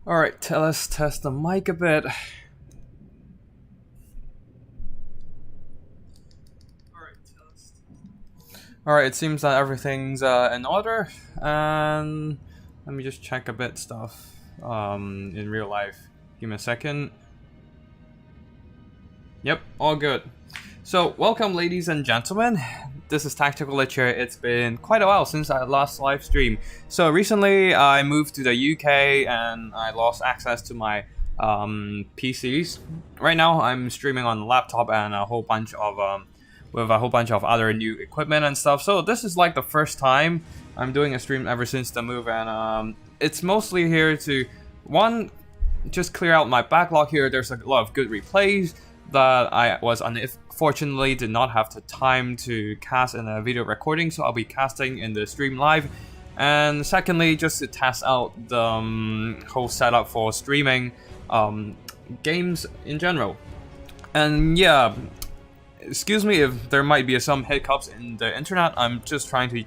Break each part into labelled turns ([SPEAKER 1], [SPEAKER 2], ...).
[SPEAKER 1] Alright, let's test the mic a bit. Alright, it seems that everything's in order, and let me just check a bit stuff in real life. Give me a second. Yep, all good. So, welcome ladies and gentlemen. This is Tactical Lich here. It's been quite a while since I last live stream. So recently I moved to the UK and I lost access to my PCs. Right now I'm streaming on the laptop and a whole bunch of with a whole bunch of other new equipment and stuff. So this is like the first time I'm doing a stream ever since the move, and it's mostly here to just clear out my backlog here. There's a lot of good replays that I was unfortunately did not have the time to cast in a video recording, so I'll be casting in the stream live. And secondly, just to test out the whole setup for streaming games in general. And yeah, excuse me if there might be some hiccups in the internet. I'm just trying to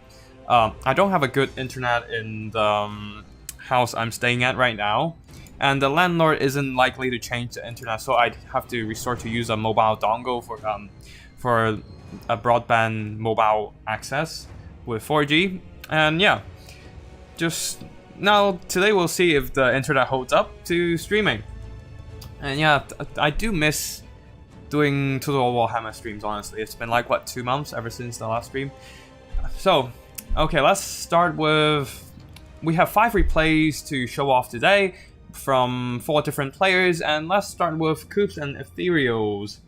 [SPEAKER 1] I don't have a good internet in the house I'm staying at right now, and the landlord isn't likely to change the internet, so I'd have to resort to use a mobile dongle for a broadband mobile access with 4G. And yeah, just now today we'll see if the internet holds up to streaming. And yeah, I do miss doing Total Warhammer streams, honestly. It's been like, what, 2 months ever since the last stream? So, okay, let's start with... We have 5 replays to show off today from 4 different players, and let's start with Coops and Ethereals.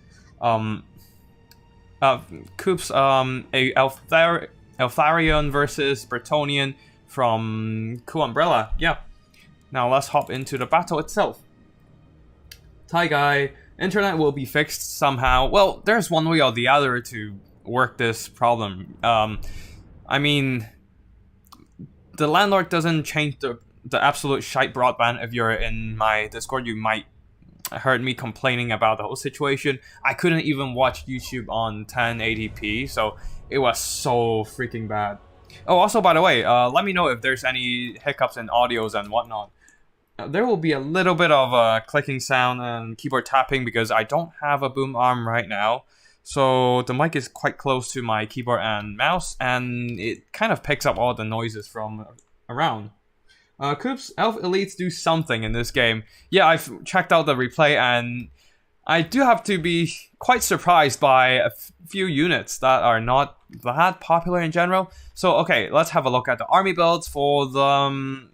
[SPEAKER 1] Coops, a Eltharion versus Bretonnian from Cool Umbrella. Yeah. Now let's hop into the battle itself. Hi guy. Internet will be fixed somehow. Well, there's one way or the other to work this problem. I mean, the landlord doesn't change the absolute shite broadband. If you're in my Discord, you might heard me complaining about the whole situation. I couldn't even watch YouTube on 1080p, so it was so freaking bad. Oh, also, by the way, let me know if there's any hiccups in audios and whatnot. There will be a little bit of a clicking sound and keyboard tapping because I don't have a boom arm right now. So the mic is quite close to my keyboard and mouse, and it kind of picks up all the noises from around. Coops, Elf Elites do something in this game. Yeah, I've checked out the replay, and I do have to be quite surprised by a few units that are not that popular in general. So okay, let's have a look at the army builds for the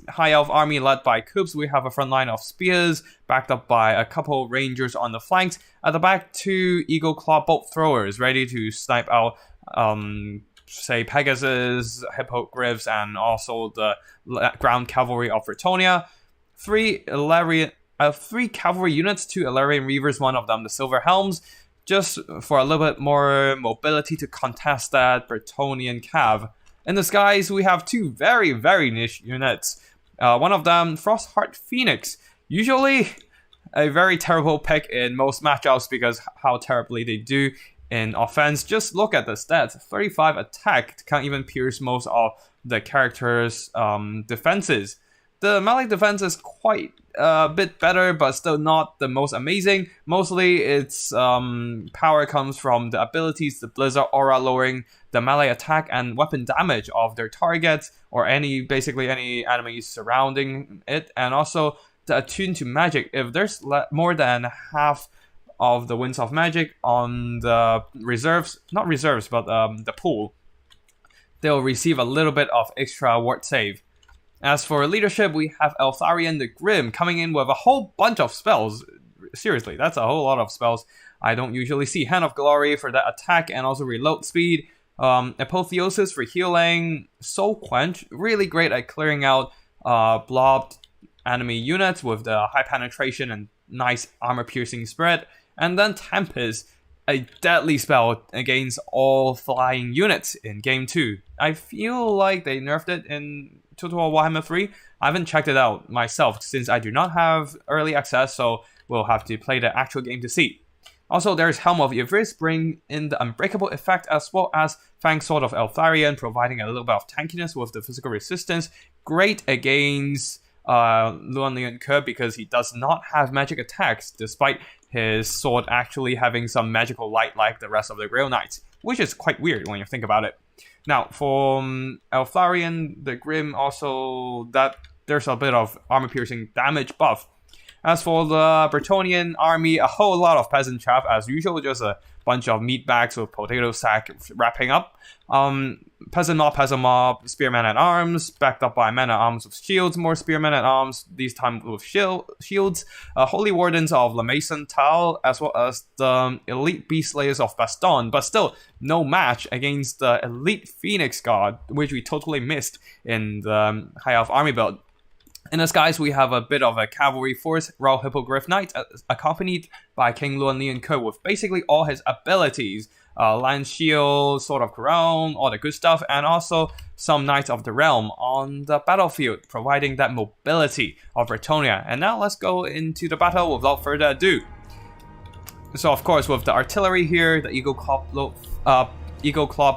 [SPEAKER 1] High Elf army led by Coops. We have a front line of spears, backed up by a couple rangers on the flanks. At the back, 2 Eagle Claw bolt throwers ready to snipe out, say, Pegasus, Hippogriffs, and also the ground cavalry of Bretonnia. 3 cavalry units, 2 Illyrian Reavers, one of them the Silver Helms, just for a little bit more mobility to contest that Bretonnian cav. In the skies, we have 2 very, very niche units. One of them, Frostheart Phoenix. Usually a very terrible pick in most matchups because how terribly they do in offense. Just look at the stats. 35 attack, can't even pierce most of the character's defenses. The melee defense is quite a bit better, but still not the most amazing. Mostly its power comes from the abilities, the Blizzard Aura lowering the melee attack and weapon damage of their targets, or basically any enemies surrounding it, and also the attune to magic. If there's more than half of the Winds of Magic on the reserves, not reserves, but the pool, they'll receive a little bit of extra ward save. As for leadership, we have Eltharion the Grim coming in with a whole bunch of spells. Seriously, that's a whole lot of spells I don't usually see. Hand of Glory for that attack and also reload speed. Apotheosis for healing. Soul Quench, really great at clearing out blobbed enemy units with the high penetration and nice armor-piercing spread. And then Tempest, a deadly spell against all flying units in Game 2. I feel like they nerfed it in Total Warhammer 3. I haven't checked it out myself since I do not have early access, so we'll have to play the actual game to see. Also, there's Helm of Ivris, bringing in the Unbreakable effect, as well as Fang Sword of Eltharion, providing a little bit of tankiness with the physical resistance. Great against Luan Lian Ke because he does not have magic attacks, despite his sword actually having some magical light like the rest of the Grail Knights, which is quite weird when you think about it. Now, for Eltharion, the Grim also, that there's a bit of armor-piercing damage buff. As for the Bretonnian army, a whole lot of peasant chaff as usual, just a bunch of meat bags with potato sack wrapping up. Peasant mob, spearmen at arms, backed up by men at arms with shields, more spearmen at arms, these time with shields, holy wardens of La Maison Tal, as well as the elite beast slayers of Baston, but still no match against the elite Phoenix Guard, which we totally missed in the High Elf army build. In the skies, we have a bit of a cavalry force, Royal Hippogriff Knight, accompanied by King Luan Lian Ke with basically all his abilities. Lance Shield, Sword of Couronne, all the good stuff, and also some Knights of the Realm on the battlefield, providing that mobility of Bretonnia. And now let's go into the battle without further ado. So of course, with the artillery here, the Eagle Claw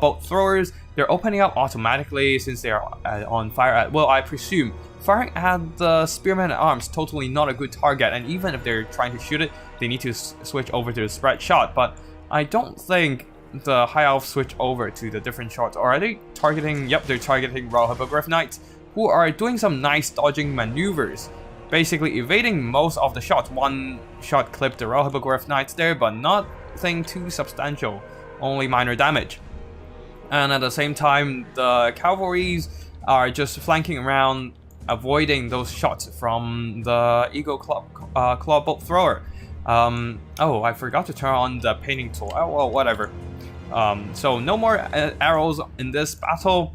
[SPEAKER 1] bolt throwers, they're opening up automatically since they are on fire at will, I presume. Firing at the spearmen at arms, totally not a good target, and even if they're trying to shoot it, they need to switch over to the spread shot, but I don't think the High Elves switch over to the different shots. Or are they targeting? Yep, they're targeting Royal Hippogriff Knights, who are doing some nice dodging maneuvers, basically evading most of the shots. One shot clipped the Royal Hippogriff Knights there, but nothing too substantial, only minor damage. And at the same time, the cavalries are just flanking around, avoiding those shots from the Eagle Claw bolt thrower. Oh, I forgot to turn on the painting tool. Oh, well, whatever. So no more arrows in this battle.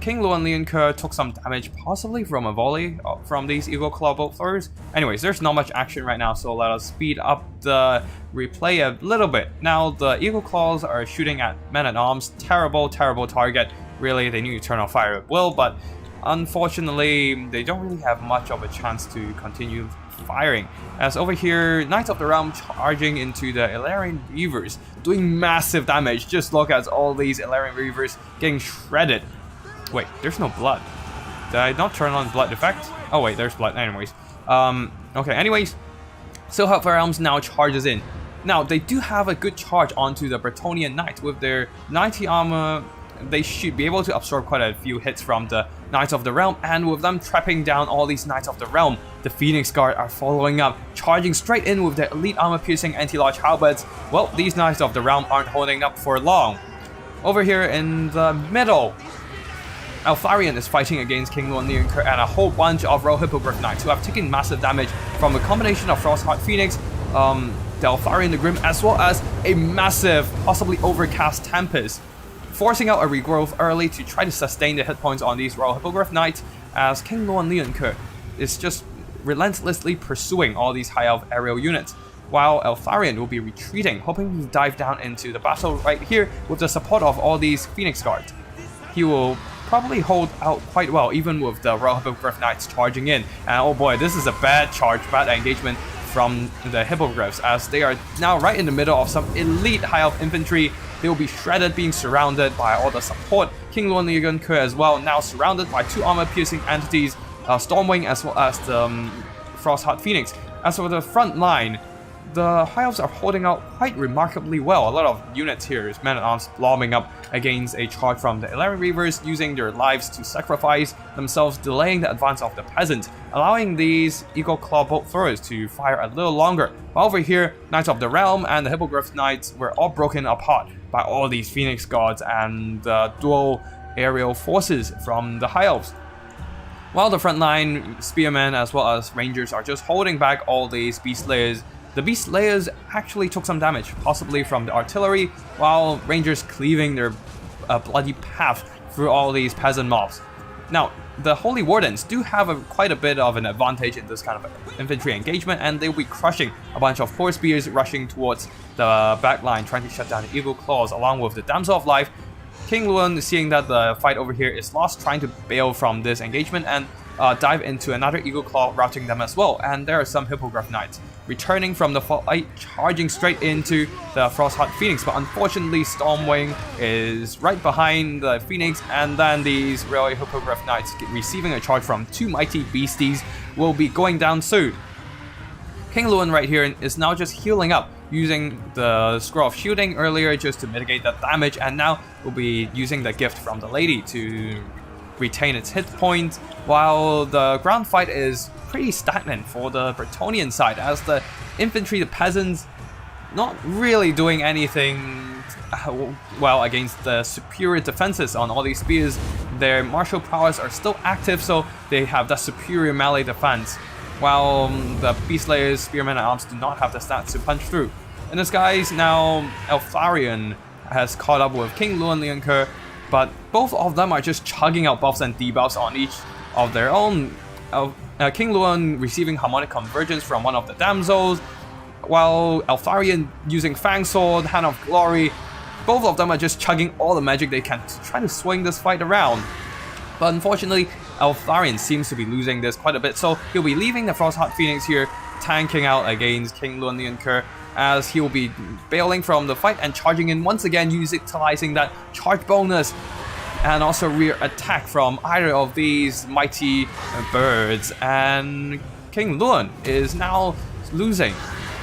[SPEAKER 1] King Luan Lian Ke took some damage, possibly from a volley from these Eagle Claw bolt throwers. Anyways, there's not much action right now, so let us speed up the replay a little bit. Now, the Eagle Claws are shooting at men-at-arms. Terrible, terrible target. Really, they need to turn on fire at will, but unfortunately, they don't really have much of a chance to continue firing. As over here, Knights of the Realm charging into the Illyrian Reavers, doing massive damage. Just look at all these Illyrian Reavers getting shredded. Wait, there's no blood. Did I not turn on blood effect? Oh wait, there's blood. Anyways, okay. Anyways, Silhouette Realms now charges in. Now they do have a good charge onto the Bretonnian Knight with their 90 armor. They should be able to absorb quite a few hits from the Knights of the Realm, and with them trapping down all these Knights of the Realm, the Phoenix Guard are following up, charging straight in with their elite armor-piercing anti-lodge halberds. Well, these Knights of the Realm aren't holding up for long. Over here in the middle, Eltharion is fighting against King Luan Lian Ke and a whole bunch of Royal Hippogriff Knights who have taken massive damage from a combination of Frostheart Phoenix, the Eltharion the Grim, as well as a massive, possibly overcast Tempest, forcing out a regrowth early to try to sustain the hit points on these Royal Hippogriff Knights, as King Luan Lian Ke is just relentlessly pursuing all these High Elf aerial units, while Eltharion will be retreating, hoping to dive down into the battle right here with the support of all these Phoenix Guards. He will probably hold out quite well, even with the Royal Hippogriff Knights charging in. And oh boy, this is a bad charge, bad engagement from the Hippogriffs, as they are now right in the middle of some elite High Elf infantry. They will be shredded, being surrounded by all the support. King Luan Lian Ke as well, now surrounded by two armor-piercing entities, Stormwing as well as the Frostheart Phoenix. As for the front line, the High Elves are holding out quite remarkably well. A lot of units here is men-at-arms lobbing up against a charge from the Illyrian Reavers, using their lives to sacrifice themselves, delaying the advance of the peasants, allowing these Eagle Claw bolt throwers to fire a little longer. While over here, Knights of the Realm and the Hippogriff Knights were all broken apart by all these Phoenix Guards and dual aerial forces from the High Elves. While the frontline spearmen as well as rangers are just holding back all these beast slayers, the beast slayers actually took some damage, possibly from the artillery, while rangers cleaving their bloody path through all these peasant mobs. Now, the Holy Wardens do have quite a bit of an advantage in this kind of infantry engagement, and they'll be crushing a bunch of horse spears rushing towards the back line, trying to shut down the Eagle Claws along with the Damsel of Life. King Luan, seeing that the fight over here is lost, trying to bail from this engagement and dive into another Eagle Claw, routing them as well. And there are some Hippogriff Knights returning from the fight, charging straight into the Frostheart Phoenix. But unfortunately, Stormwing is right behind the Phoenix, and then these Railway Hippogriff Knights receiving a charge from 2 mighty beasties will be going down soon. King Luan right here is now just healing up, using the Scroll of Shielding earlier just to mitigate the damage, and now will be using the gift from the lady to retain its hit point, while the ground fight is pretty stagnant for the Bretonnian side, as the infantry, the peasants, not really doing anything well against the superior defenses on all these spears. Their martial prowess are still active, so they have that superior melee defense, while the Beastslayers, Spearmen, and Arms do not have the stats to punch through. In the skies, now Eltharion has caught up with King Luan Leoncoeur, but both of them are just chugging out buffs and debuffs on each of their own. King Luan receiving Harmonic Convergence from one of the damsels, while Eltharion using Fang Sword, Hand of Glory. Both of them are just chugging all the magic they can to try to swing this fight around. But unfortunately, Eltharion seems to be losing this quite a bit, so he'll be leaving the Frostheart Phoenix here, tanking out against King Luan Leoncoeur, as he will be bailing from the fight and charging in once again, utilizing that charge bonus and also rear attack from either of these mighty birds. And King Luan is now losing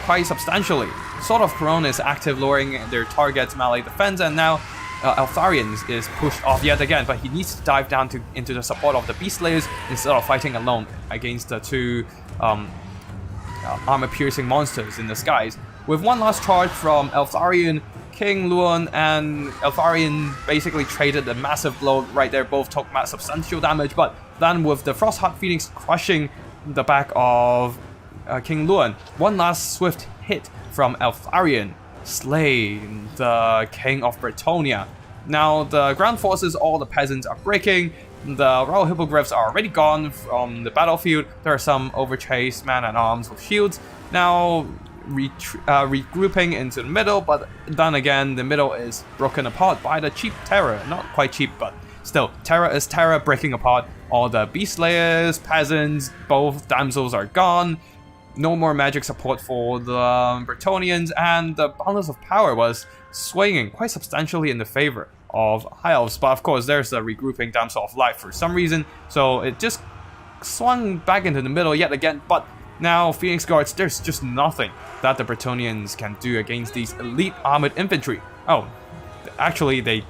[SPEAKER 1] quite substantially. Sword of Corona is active, lowering their target's melee defense, and now Eltharion is pushed off yet again, but he needs to dive down into the support of the Beastslayers instead of fighting alone against the 2 armor-piercing monsters in the skies. With one last charge from Eltharion, King Luan and Eltharion basically traded a massive blow right there. Both took substantial damage, but then with the Frostheart Phoenix crushing the back of King Luan, one last swift hit from Eltharion slay the King of Bretonnia. Now the ground forces, all the peasants are breaking. The Royal Hippogriffs are already gone from the battlefield. There are some overchased men-at-arms with shields now regrouping into the middle, but then again the middle is broken apart by the cheap terror. Not quite cheap, but still, terror is terror, breaking apart all the Beastslayers, peasants. Both damsels are gone. No more magic support for the Bretonnians, and the balance of power was swinging quite substantially in the favor of High Elves. But of course, there's the regrouping Damsel of Life for some reason, so it just swung back into the middle yet again. But now, Phoenix Guards, there's just nothing that the Bretonnians can do against these elite armored infantry. Oh, actually, they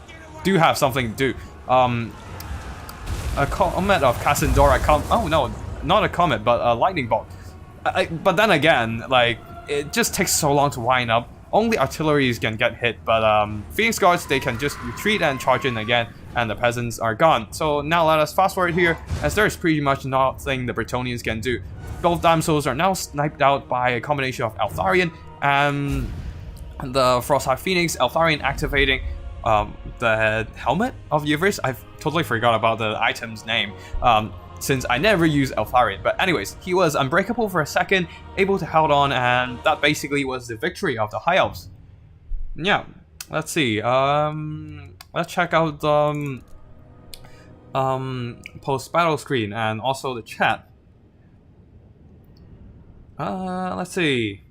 [SPEAKER 1] do have something to do. A comet of Cassandora. Oh no, not a comet, but a lightning bolt. But then again, like, it just takes so long to wind up. Only artilleries can get hit, but Phoenix Guards, they can just retreat and charge in again, and the peasants are gone. So now let us fast forward here, as there's pretty much nothing the Bretonnians can do. Both damsels are now sniped out by a combination of Eltharion and the Frostheart Phoenix. Eltharion activating the Helmet of Yivris. I've totally forgot about the item's name, since I never use Eltharion. But anyways, he was unbreakable for a second, able to hold on, and that basically was the victory of the High Elves. Yeah, let's see. Let's check out the post-battle screen and also the chat. Let's see.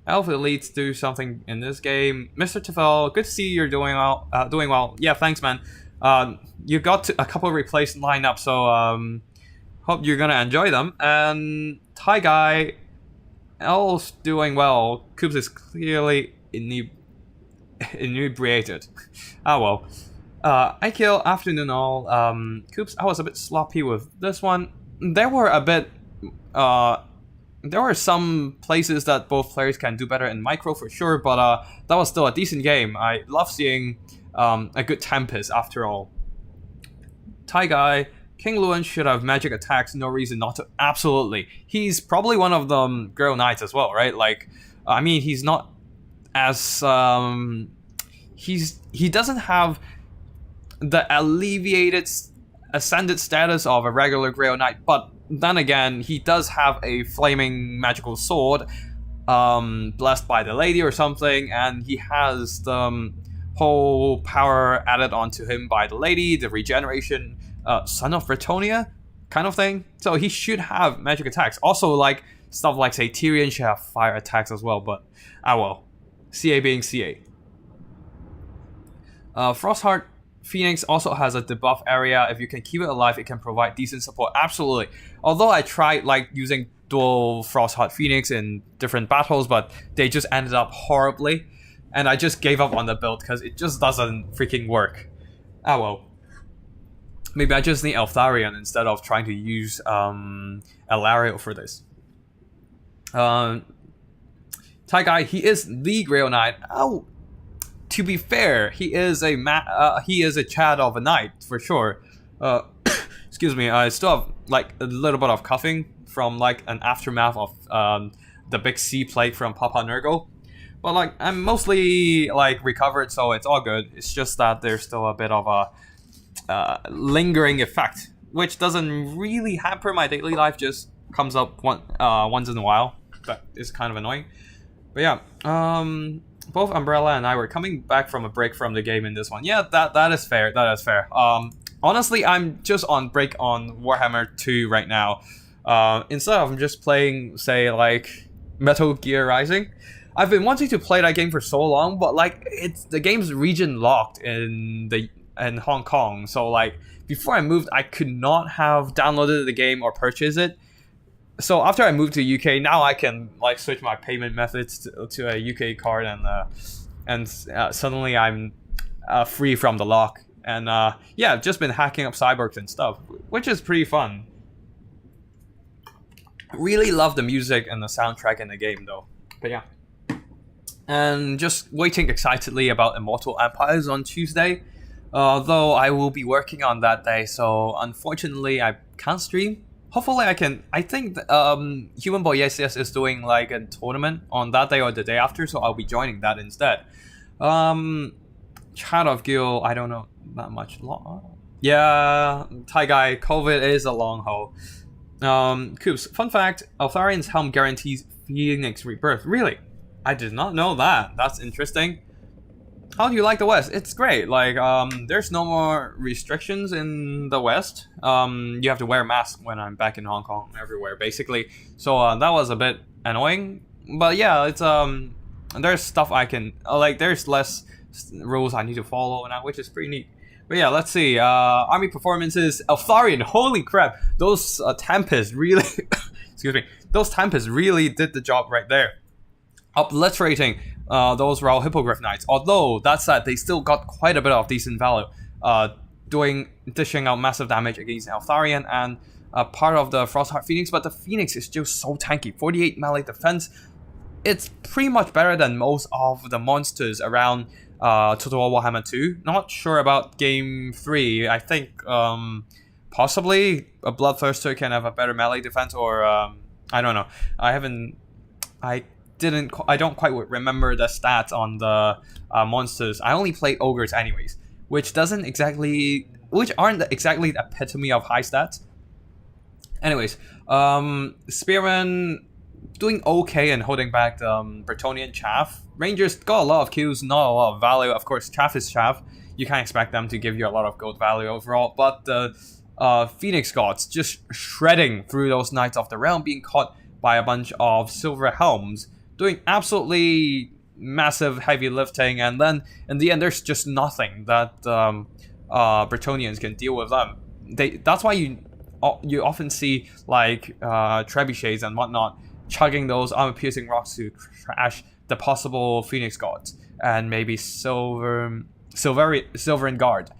[SPEAKER 1] Elf Elites do something in this game. Mr. Tefel, good to see you're doing well. Doing well. Yeah, thanks, man. You got a couple of replays lined up, so hope you're gonna enjoy them. And Thai Guy, Elf's doing well. Coops is clearly inebriated. Ah well. I kill afternoon all. Coops, I was a bit sloppy with this one. There were a bit. There were some places that both players can do better in micro for sure, but that was still a decent game. I love seeing a good Tempest after all. Thai Guy, King Luan should have magic attacks, no reason not to. Absolutely. He's probably one of the Girl Knights as well, right? Like, I mean, he's not as... he doesn't have the alleviated, ascended status of a regular Grail Knight, but then again, he does have a flaming magical sword, blessed by the lady or something, and he has the whole power added onto him by the lady, the regeneration, son of Bretonnia kind of thing. So he should have magic attacks. Also, like, stuff like, say, Tyrion should have fire attacks as well, but well. CA being CA. Frostheart Phoenix also has a debuff area. If you can keep it alive, it can provide decent support. Absolutely. Although I tried like using dual Frostheart Phoenix in different battles, but they just ended up horribly. And I just gave up on the build because it just doesn't freaking work. Well. Maybe I just need Eltharion instead of trying to use Alario for this. Ty Guy, he is the Grail Knight. Oh, to be fair, he is a Chad of a Knight for sure. Excuse me, I still have like a little bit of coughing from like an aftermath of the big C plague from Papa Nurgle. But like I'm mostly like recovered, so it's all good. It's just that there's still a bit of a lingering effect, which doesn't really hamper my daily life, just comes up once in a while. That is kind of annoying. But yeah, both Umbrella and I were coming back from a break from the game in this one. Yeah, that is fair. That is fair. Honestly, I'm just on break on Warhammer 2 right now. Instead of just playing, say, like Metal Gear Rising. I've been wanting to play that game for so long, but like the game's region locked in Hong Kong, so like before I moved I could not have downloaded the game or purchased it. So after I moved to UK, now I can like switch my payment methods to a UK card, and suddenly I'm free from the lock. And yeah, I've just been hacking up cyborgs and stuff, which is pretty fun. Really love the music and the soundtrack in the game though. But yeah, and just waiting excitedly about Immortal Empires on Tuesday. Though I will be working on that day, so unfortunately I can't stream. Hopefully I can. I think Human Boy Yes is doing like a tournament on that day or the day after, so I'll be joining that instead. Child of Gil, I don't know that much. Yeah, Thai Guy, COVID is a long haul. Coops, fun fact, Altharion's helm guarantees Phoenix Rebirth. Really? I did not know that. That's interesting. How do you like the West? It's great. Like, there's no more restrictions in the West. You have to wear a mask when I'm back in Hong Kong, everywhere, basically. So, that was a bit annoying. But yeah, it's, there's stuff I can, like, there's less rules I need to follow now, which is pretty neat. But yeah, let's see. Army performances. Eltharion, holy crap. Those Tempests really, excuse me, those Tempests really did the job right there. Obliterating those Raw Hippogriff Knights. Although, that said, they still got quite a bit of decent value. Dishing out massive damage against Eltharion and part of the Frostheart Phoenix. But the Phoenix is just so tanky. 48 melee defense. It's pretty much better than most of the monsters around Total War Warhammer 2. Not sure about Game 3. I think possibly a Bloodthirster can have a better melee defense, or I don't know. I don't quite remember the stats on the monsters. I only played ogres anyways, which aren't exactly the epitome of high stats. Anyways, Spearman doing okay and holding back the Bretonnian Chaff. Rangers got a lot of kills, not a lot of value. Of course, Chaff is Chaff. You can't expect them to give you a lot of gold value overall. But the Phoenix Gods just shredding through those Knights of the Realm, being caught by a bunch of Silver Helms, doing absolutely massive heavy lifting. And then in the end, there's just nothing that Bretonnians can deal with them. That's why you often see like trebuchets and whatnot chugging those armor-piercing rocks to crash the possible Phoenix Gods and maybe Silvern Guard.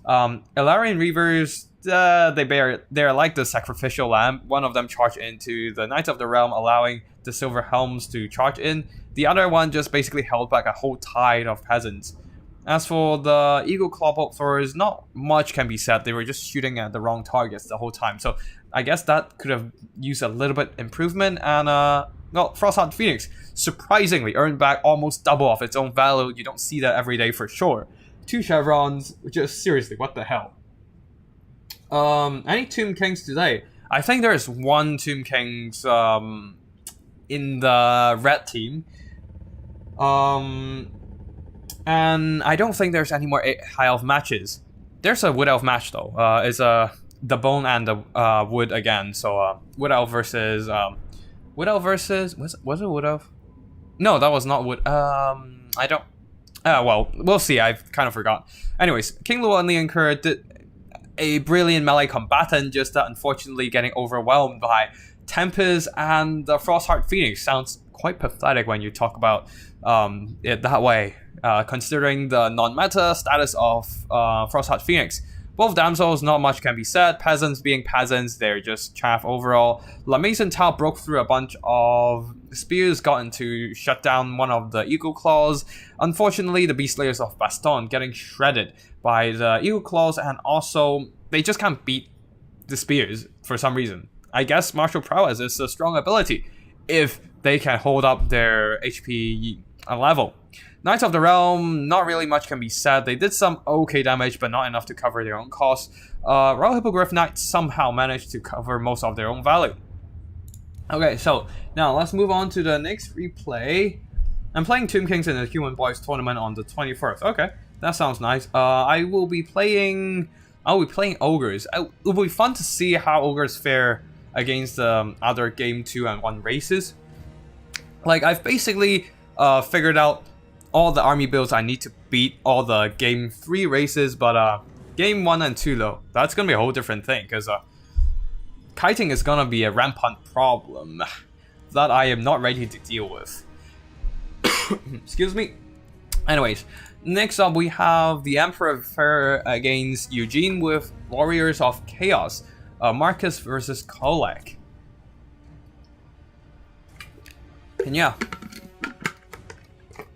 [SPEAKER 1] Elarian Reavers, they're like the sacrificial lamb. One of them charged into the Knights of the Realm, allowing the Silver Helms to charge in. The other one just basically held back a whole tide of peasants. As for the Eagle Clawbolt throwers, not much can be said. They were just shooting at the wrong targets the whole time. So I guess that could have used a little bit improvement. And Frostheart Phoenix surprisingly earned back almost double of its own value. You don't see that every day for sure. 2 chevrons, just seriously, what the hell? Any Tomb Kings today? I think there's 1 Tomb Kings in the red team. And I don't think there's any more High Elf matches. There's a Wood Elf match though. It's the Bone and the Wood again. So Wood Elf versus Wood Elf versus... Was it Wood Elf? No, that was not Wood... I don't... well, we'll see. I've kind of forgot. Anyways, King Luo and Lian Ke did a brilliant melee combatant, just unfortunately getting overwhelmed by Tempest and the Frostheart Phoenix. Sounds quite pathetic when you talk about it that way, considering the non-meta status of Frostheart Phoenix. Both damsels, not much can be said. Peasants being peasants, they're just chaff overall. La Maison Tao broke through a bunch of spears, gotten to shut down one of the Eagle Claws. Unfortunately, the Beast Slayers of Baston getting shredded by the Eagle Claws, and also they just can't beat the spears for some reason. I guess martial prowess is a strong ability if they can hold up their HP level. Knights of the Realm, not really much can be said. They did some okay damage, but not enough to cover their own costs. Royal Hippogriff Knights somehow managed to cover most of their own value. Okay, so now let's move on to the next replay. I'm playing Tomb Kings in the Human Boys tournament on the 21st. Okay, that sounds nice. I will be playing Ogres. It will be fun to see how Ogres fare against other Game 2 and 1 races. Like, I've basically figured out all the army builds I need to beat all the Game 3 races, but Game 1 and 2 though, that's gonna be a whole different thing, because kiting is gonna be a rampant problem that I am not ready to deal with. Excuse me. Anyways, next up we have the Emperor Fair against Eugene with Warriors of Chaos. Marcus versus Kolek. And yeah,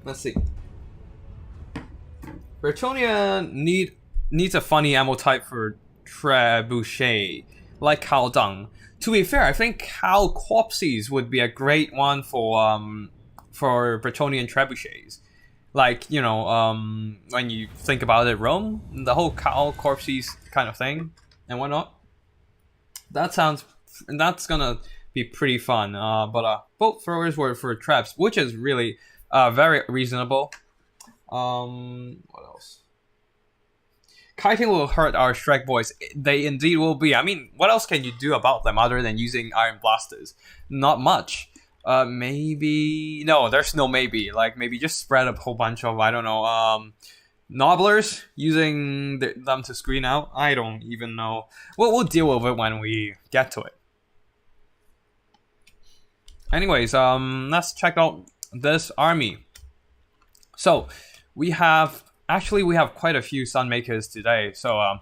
[SPEAKER 1] let's see. Bretonnia needs a funny ammo type for Trebuchet, like Cal Dung. To be fair, I think Cal Corpses would be a great one for Bretonian Trebuchets. Like, you know, when you think about it, Rome, the whole Cal Corpses kind of thing and whatnot. That's gonna be pretty fun. But both throwers were for traps, which is really very reasonable. What else? Kiting will hurt our Shrek boys. They indeed will be. I mean, what else can you do about them other than using Iron Blasters? Not much. Maybe... No, there's no maybe. Like, maybe just spread a whole bunch of, I don't know, Nobblers, using them to screen out. I don't even know. We'll deal with it when we get to it. Anyways, let's check out this army. So, we have quite a few Sunmakers today. So,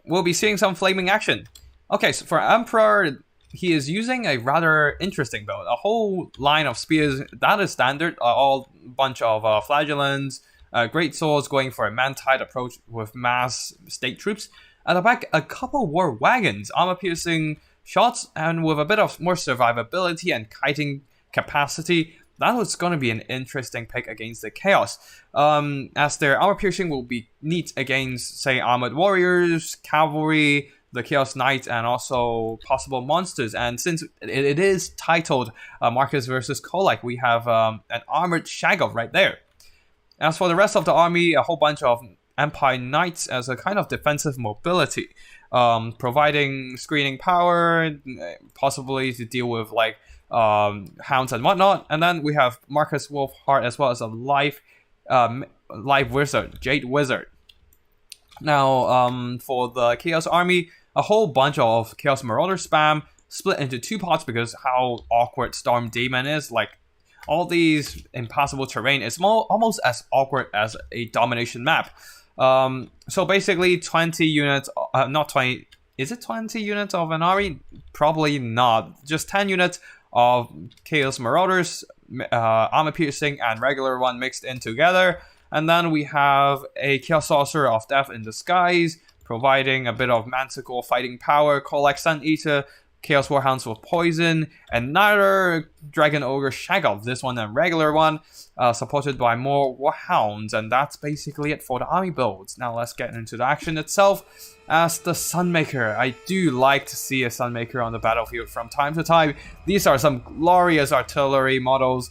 [SPEAKER 1] we'll be seeing some flaming action. Okay, so for Emperor, he is using a rather interesting build. A whole line of spears, that is standard. All bunch of flagellants, great swords going for a man-tied approach with mass state troops. At the back, a couple war wagons, armor-piercing shots, and with a bit of more survivability and kiting capacity. That was going to be an interesting pick against the Chaos, as their armor-piercing will be neat against, say, armored warriors, cavalry, the Chaos Knights, and also possible monsters. And since it is titled Marcus versus Kolek, we have an armored Shaggoth right there. As for the rest of the army, a whole bunch of Empire Knights as a kind of defensive mobility, providing screening power, possibly to deal with like hounds and whatnot. And then we have Marcus Wolfheart as well as a live wizard, Jade Wizard. Now, for the Chaos Army, a whole bunch of Chaos Marauder spam split into two parts because how awkward Storm Demon is. Like, all these impassable terrain is almost as awkward as a domination map. So basically 20 units, not 20, is it 20 units of an army? Probably not. Just 10 units of Chaos Marauders, armor piercing and regular one mixed in together. And then we have a Chaos Sorcerer of Death in disguise, providing a bit of Manticore fighting power, Kolek Sun Eater, Chaos Warhounds with poison, and another Dragon Ogre Shaggoth, this one a regular one, supported by more Warhounds, and that's basically it for the army builds. Now let's get into the action itself. As the Sunmaker, I do like to see a Sunmaker on the battlefield from time to time. These are some glorious artillery models.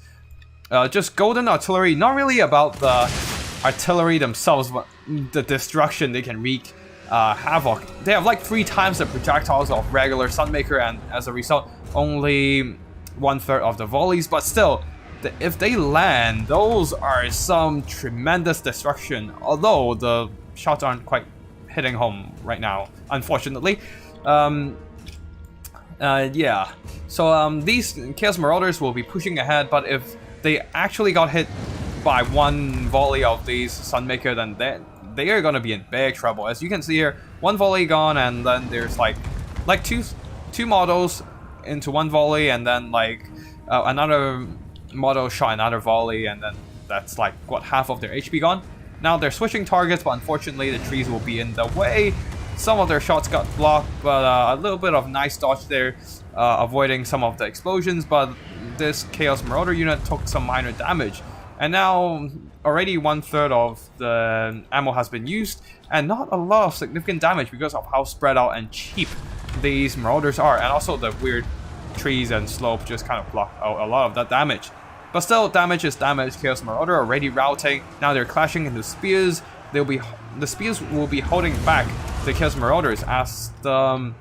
[SPEAKER 1] Just golden artillery, not really about the artillery themselves, but the destruction they can wreak havoc. They have like 3 times the projectiles of regular Sunmaker, and as a result, only 1/3 of the volleys, but still, if they land, those are some tremendous destruction, although the shots aren't quite hitting home right now, unfortunately. Yeah, so these Chaos Marauders will be pushing ahead, but if they actually got hit by one volley of these Sunmaker, then they are gonna be in big trouble. As you can see here, one volley gone, and then there's like two models into one volley, and then like another model shot another volley, and then that's like what, half of their HP gone. Now they're switching targets, but unfortunately the trees will be in the way. Some of their shots got blocked, but a little bit of nice dodge there, avoiding some of the explosions, but this Chaos Marauder unit took some minor damage. And now already 1/3 of the ammo has been used, and not a lot of significant damage because of how spread out and cheap these Marauders are, and also the weird trees and slope just kind of block out a lot of that damage. But still, damage is damage. Chaos Marauder already routing. Now they're clashing into spears. The spears will be holding back the Chaos Marauders as the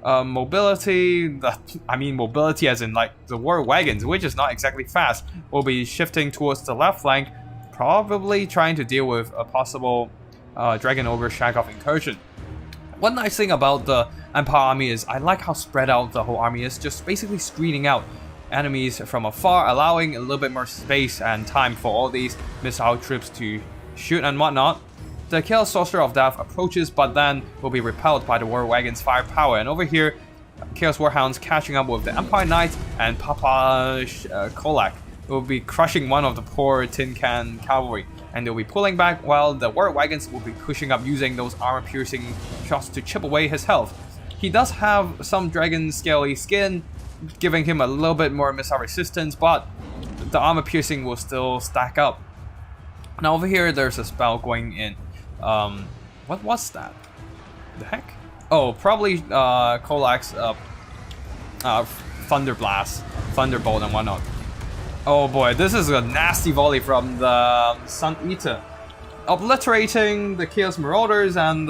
[SPEAKER 1] mobility, mobility as in like the war wagons, which is not exactly fast, will be shifting towards the left flank, probably trying to deal with a possible Dragon Ogre Shaggoth incursion. One nice thing about the Empire army is I like how spread out the whole army is, just basically screening out enemies from afar, allowing a little bit more space and time for all these missile troops to shoot and whatnot. The Chaos Sorcerer of Death approaches, but then will be repelled by the War Wagon's firepower. And over here, Chaos Warhounds catching up with the Empire Knights, and Papa Kolak will be crushing one of the poor Tin Can Cavalry. And they'll be pulling back while the War Wagons will be pushing up using those armor-piercing shots to chip away his health. He does have some Dragon Scaly skin, giving him a little bit more missile resistance, but the armor-piercing will still stack up. Now over here, there's a spell going in. What was that? The heck? Oh, probably Kolak's Thunder Blast, Thunderbolt and whatnot. Oh boy, this is a nasty volley from the Sun Eater, obliterating the Chaos Marauders and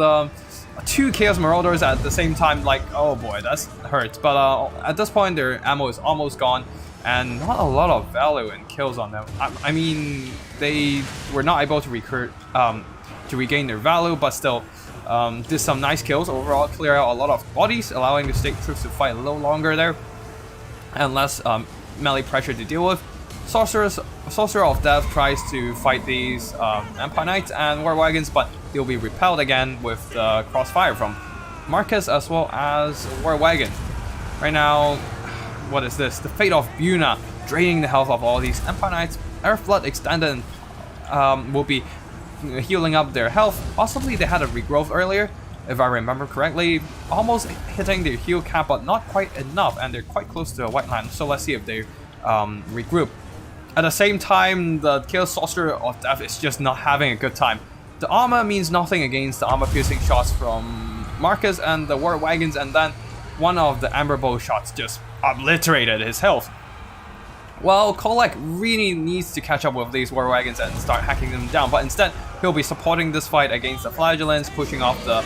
[SPEAKER 1] two Chaos Marauders at the same time. Like, oh boy, that hurts. But at this point, their ammo is almost gone, and not a lot of value and kills on them. I mean, they were not able to to regain their value, but still did some nice kills overall, clear out a lot of bodies, allowing the state troops to fight a little longer there and less melee pressure to deal with. Sorcerer of Death tries to fight these Empire Knights and War Wagons, but they'll be repelled again with the crossfire from Marcus as well as War Wagon. Right now, what is this? The Fate of Buna, draining the health of all these Empire Knights. Earthblood Extended will be healing up their health. Possibly they had a regrowth earlier, if I remember correctly. Almost hitting their heal cap, but not quite enough, and they're quite close to a white line. So let's see if they regroup. At the same time, the Chaos Sorcerer of Death is just not having a good time. The armor means nothing against the armor-piercing shots from Marcus and the War Wagons, and then one of the Amber Bow shots just obliterated his health. Well, Kolak really needs to catch up with these War Wagons and start hacking them down, but instead he'll be supporting this fight against the Flagellants, pushing off the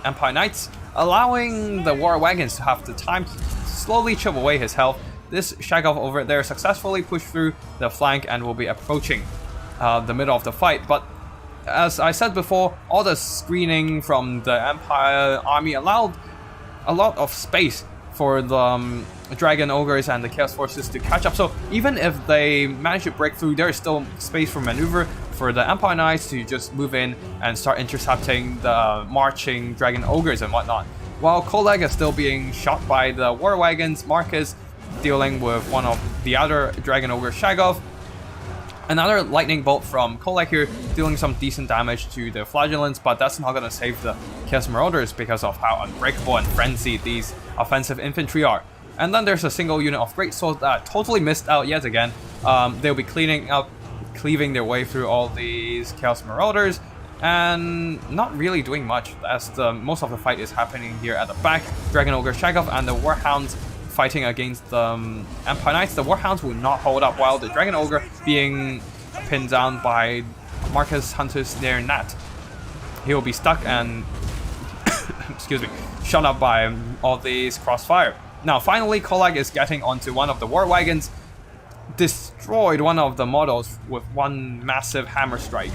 [SPEAKER 1] Empire Knights, allowing the War Wagons to have the time to slowly chip away his health. This Shaggoth over there successfully pushed through the flank and will be approaching the middle of the fight. But as I said before, all the screening from the Empire army allowed a lot of space for the Dragon Ogres and the Chaos Forces to catch up. So even if they manage to break through, there is still space for maneuver for the Empire Knights to just move in and start intercepting the marching Dragon Ogres and whatnot. While Kolak is still being shot by the War Wagons, Marcus dealing with one of the other Dragon Ogre Shaggoth. Another lightning bolt from Kolak here, dealing some decent damage to the Flagellants, but that's not going to save the Chaos Marauders because of how unbreakable and frenzied these offensive infantry are. And then there's a single unit of Great Swords that totally missed out yet again. They'll be cleaving their way through all these Chaos Marauders, and not really doing much as most of the fight is happening here at the back. Dragon Ogre Shaggoth and the Warhounds fighting against the Empire Knights. The Warhounds will not hold up, while the Dragon Ogre being pinned down by Marcus Hunter's Snare Gnat. He will be stuck and excuse me, shot up by all these crossfire. Now, finally, Kolak is getting onto one of the war wagons, destroyed one of the models with one massive hammer strike.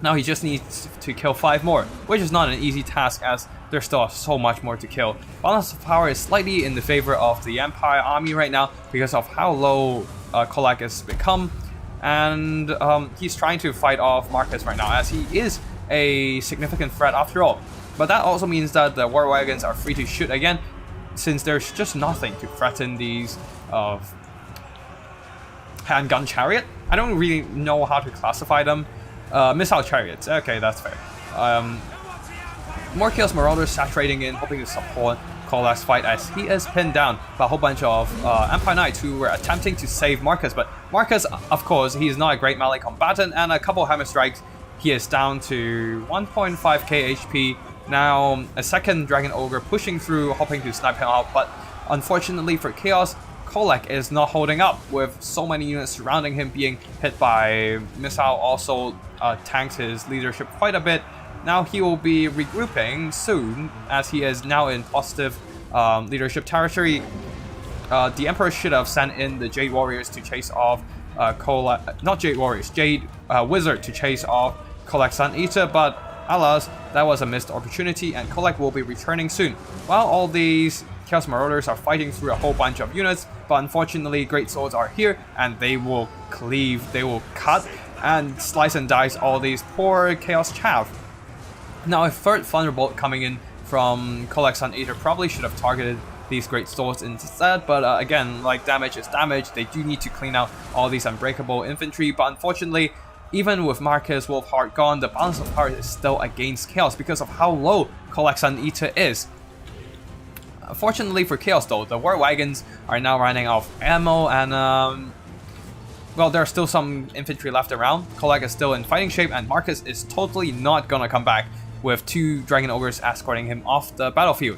[SPEAKER 1] Now he just needs to kill 5 more, which is not an easy task as there's still so much more to kill. Balance of power is slightly in the favor of the Empire army right now because of how low Kolak has become, and he's trying to fight off Marcus right now as he is a significant threat after all. But that also means that the war wagons are free to shoot again, since there's just nothing to threaten these handgun chariot. I don't really know how to classify them. Missile chariots. Okay, that's fair. More Chaos Marauders saturating in, hoping to support Kolak's fight as he is pinned down by a whole bunch of Empire Knights who were attempting to save Marcus. But Marcus, of course, he's not a great melee combatant, and a couple hammer strikes, he is down to 1.5k HP. Now, a second Dragon Ogre pushing through, hoping to snipe him out, but unfortunately for Chaos, Kolak is not holding up with so many units surrounding him. Being hit by missile also tanks his leadership quite a bit. Now he will be regrouping soon as he is now in positive leadership territory. The Emperor should have sent in the Jade Warriors to chase off Kolak, not Jade Warriors, Jade Wizard to chase off Kolak's Sun Eater, but alas, that was a missed opportunity and Kolak will be returning soon. While all these Chaos Marauders are fighting through a whole bunch of units, but unfortunately Great Swords are here and they will cleave, they will cut and slice and dice all these poor Chaos chaff. Now a third Thunderbolt coming in from Kolak's Sun Eater probably should have targeted these Great Swords instead, but again, like, damage is damage. They do need to clean out all these unbreakable infantry, but unfortunately, even with Marcus Wolfheart gone, the balance of power is still against Chaos because of how low Kolak's Sun Eater is. Fortunately for Chaos though, the war wagons are now running out of ammo and well, there are still some infantry left around. Kolak is still in fighting shape and Marcus is totally not gonna come back with 2 Dragon Ogres escorting him off the battlefield.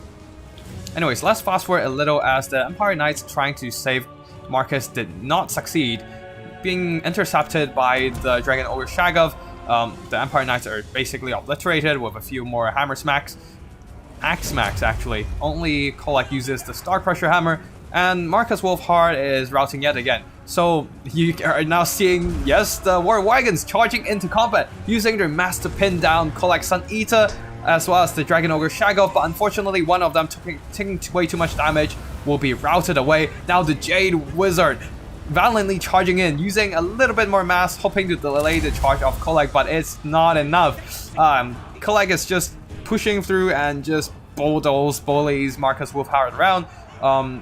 [SPEAKER 1] Anyways, let's fast forward a little as the Empire Knights trying to save Marcus did not succeed, being intercepted by the Dragon Ogre Shagov. The Empire Knights are basically obliterated with a few more hammer smacks. Axe smacks actually. Only Kolak uses the Star Crusher hammer and Marcus Wolfheart is routing yet again. So you are now seeing, yes, the war wagons charging into combat using their mass to pin down Kolak's Sun Eater as well as the Dragon Ogre Shagov, but unfortunately one of them taking way too much damage will be routed away. Now the Jade Wizard valiantly charging in, using a little bit more mass, hoping to delay the charge of Kolak, but it's not enough. Kolak is just pushing through and just bullies Marcus Wolfheart around.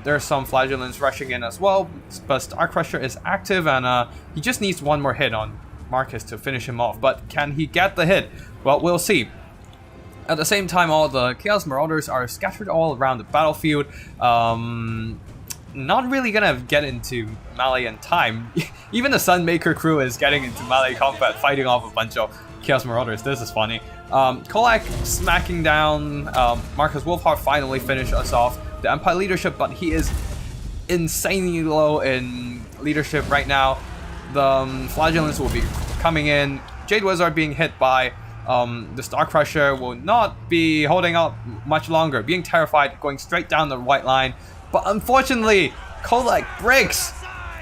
[SPEAKER 1] There's some Flagellants rushing in as well, but Star Crusher is active and he just needs one more hit on Marcus to finish him off. But can he get the hit? Well, we'll see. At the same time, all the Chaos Marauders are scattered all around the battlefield. Not really gonna get into melee in time. Even the Sunmaker crew is getting into melee combat, fighting off a bunch of Chaos Marauders. This is funny. Kolak smacking down Marcus Wolfheart finally finished us off the Empire leadership, but he is insanely low in leadership right now. The Flagellants will be coming in. Jade Wizard being hit by the Star Crusher will not be holding up much longer, being terrified, going straight down the white line. But unfortunately, Kolak breaks,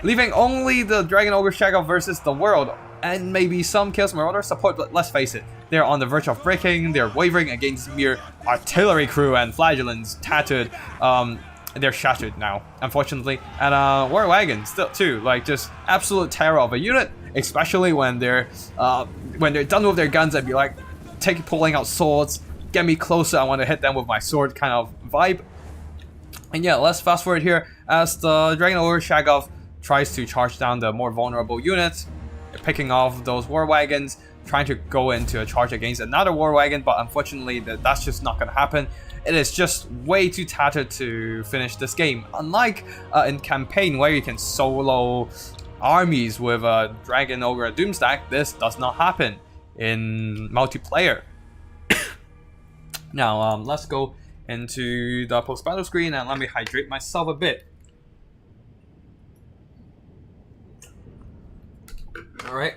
[SPEAKER 1] leaving only the Dragon Ogre Shagov versus the world, and maybe some Chaos Marauder support, but let's face it, they're on the verge of breaking, they're wavering against mere artillery crew and Flagellants, tattered, they're shattered now, unfortunately. And war wagons still too, like just absolute terror of a unit, especially when they're done with their guns and be like, pulling out swords, get me closer, I want to hit them with my sword kind of vibe. And yeah, let's fast forward here as the Dragon Ogre Shagov tries to charge down the more vulnerable units, picking off those war wagons, trying to go into a charge against another war wagon, but unfortunately that's just not going to happen. It is just way too tattered to finish this game. Unlike in campaign where you can solo armies with a Dragon Ogre Doomstack, this does not happen in multiplayer. Now let's go into the post-battle screen and let me hydrate myself a bit. Alright.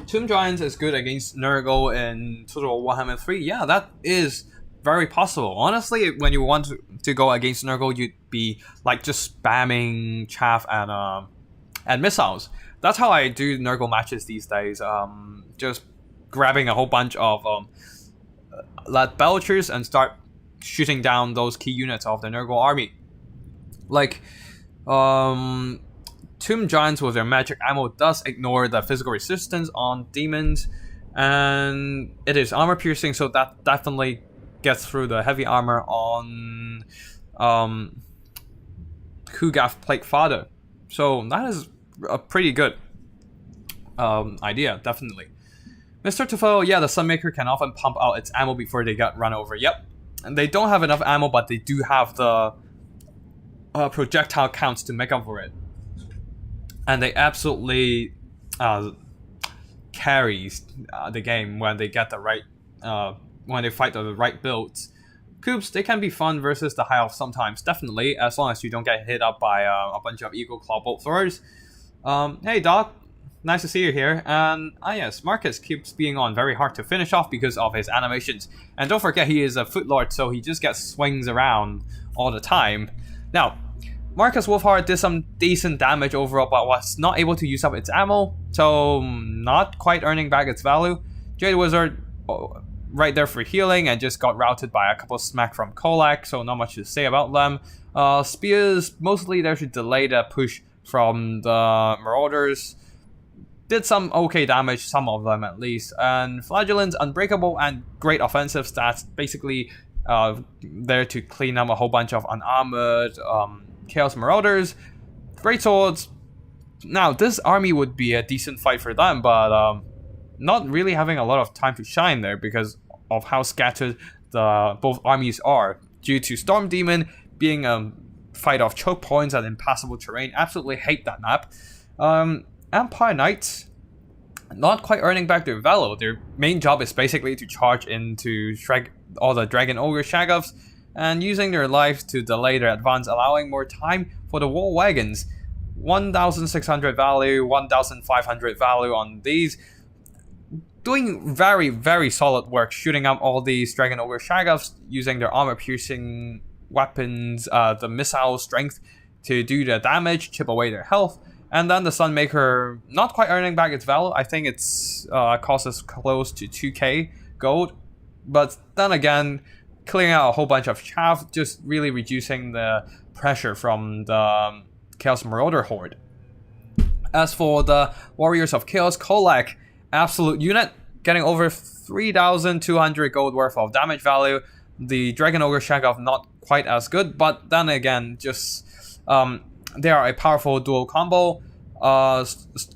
[SPEAKER 1] Tomb Giants is good against Nurgle in Total Warhammer 3. Yeah, that is very possible. Honestly, when you want to go against Nurgle, you'd be like just spamming chaff and missiles. That's how I do Nurgle matches these days. Just grabbing a whole bunch of lead belchers and start shooting down those key units of the Nurgle army. Like, Tomb Giants with their magic ammo does ignore the physical resistance on demons, and it is armor piercing, so that definitely gets through the heavy armor on Kugath Plague Father. So that is a pretty good idea, definitely. Mr. Tufo, yeah, the Sunmaker can often pump out its ammo before they get run over. Yep. And they don't have enough ammo, but they do have the projectile counts to make up for it. And they absolutely carries the game when they get the right, when they fight the right builds. Coops, they can be fun versus the High Elf sometimes, definitely, as long as you don't get hit up by a bunch of Eagle Claw Bolt Throwers. Hey Doc, nice to see you here. And yes, Marcus keeps being on very hard to finish off because of his animations. And don't forget, he is a Footlord, so he just gets swings around all the time. Now, Marcus Wolfheart did some decent damage overall, but was not able to use up its ammo, so not quite earning back its value. Jade Wizard, right there for healing, and just got routed by a couple smack from Kolak, so not much to say about them. Spears, mostly there to delay the push from the Marauders. Did some okay damage, some of them at least. And Flagellant's unbreakable and great offensive stats, basically there to clean up a whole bunch of unarmored Chaos Marauders. Great swords. Now, this army would be a decent fight for them, but not really having a lot of time to shine there because of how scattered the both armies are. Due to Storm Demon being a fight of choke points and impassable terrain. Absolutely hate that map. Empire Knights, not quite earning back their value. Their main job is basically to charge into all the Dragon Ogre Shaggoths and using their lives to delay their advance, allowing more time for the War Wagons. 1,600 value, 1,500 value on these. Doing very, very solid work, shooting up all these Dragon Ogre Shaggoths, using their armor-piercing weapons, the missile strength to do the damage, chip away their health. And then the Sunmaker, not quite earning back its value. I think it's cost us close to 2k gold. But then again, clearing out a whole bunch of chaff, just really reducing the pressure from the Chaos Marauder Horde. As for the Warriors of Chaos, Kolak, absolute unit, getting over 3,200 gold worth of damage value. The Dragon Ogre Shaggoth not quite as good, but then again, just they are a powerful dual combo.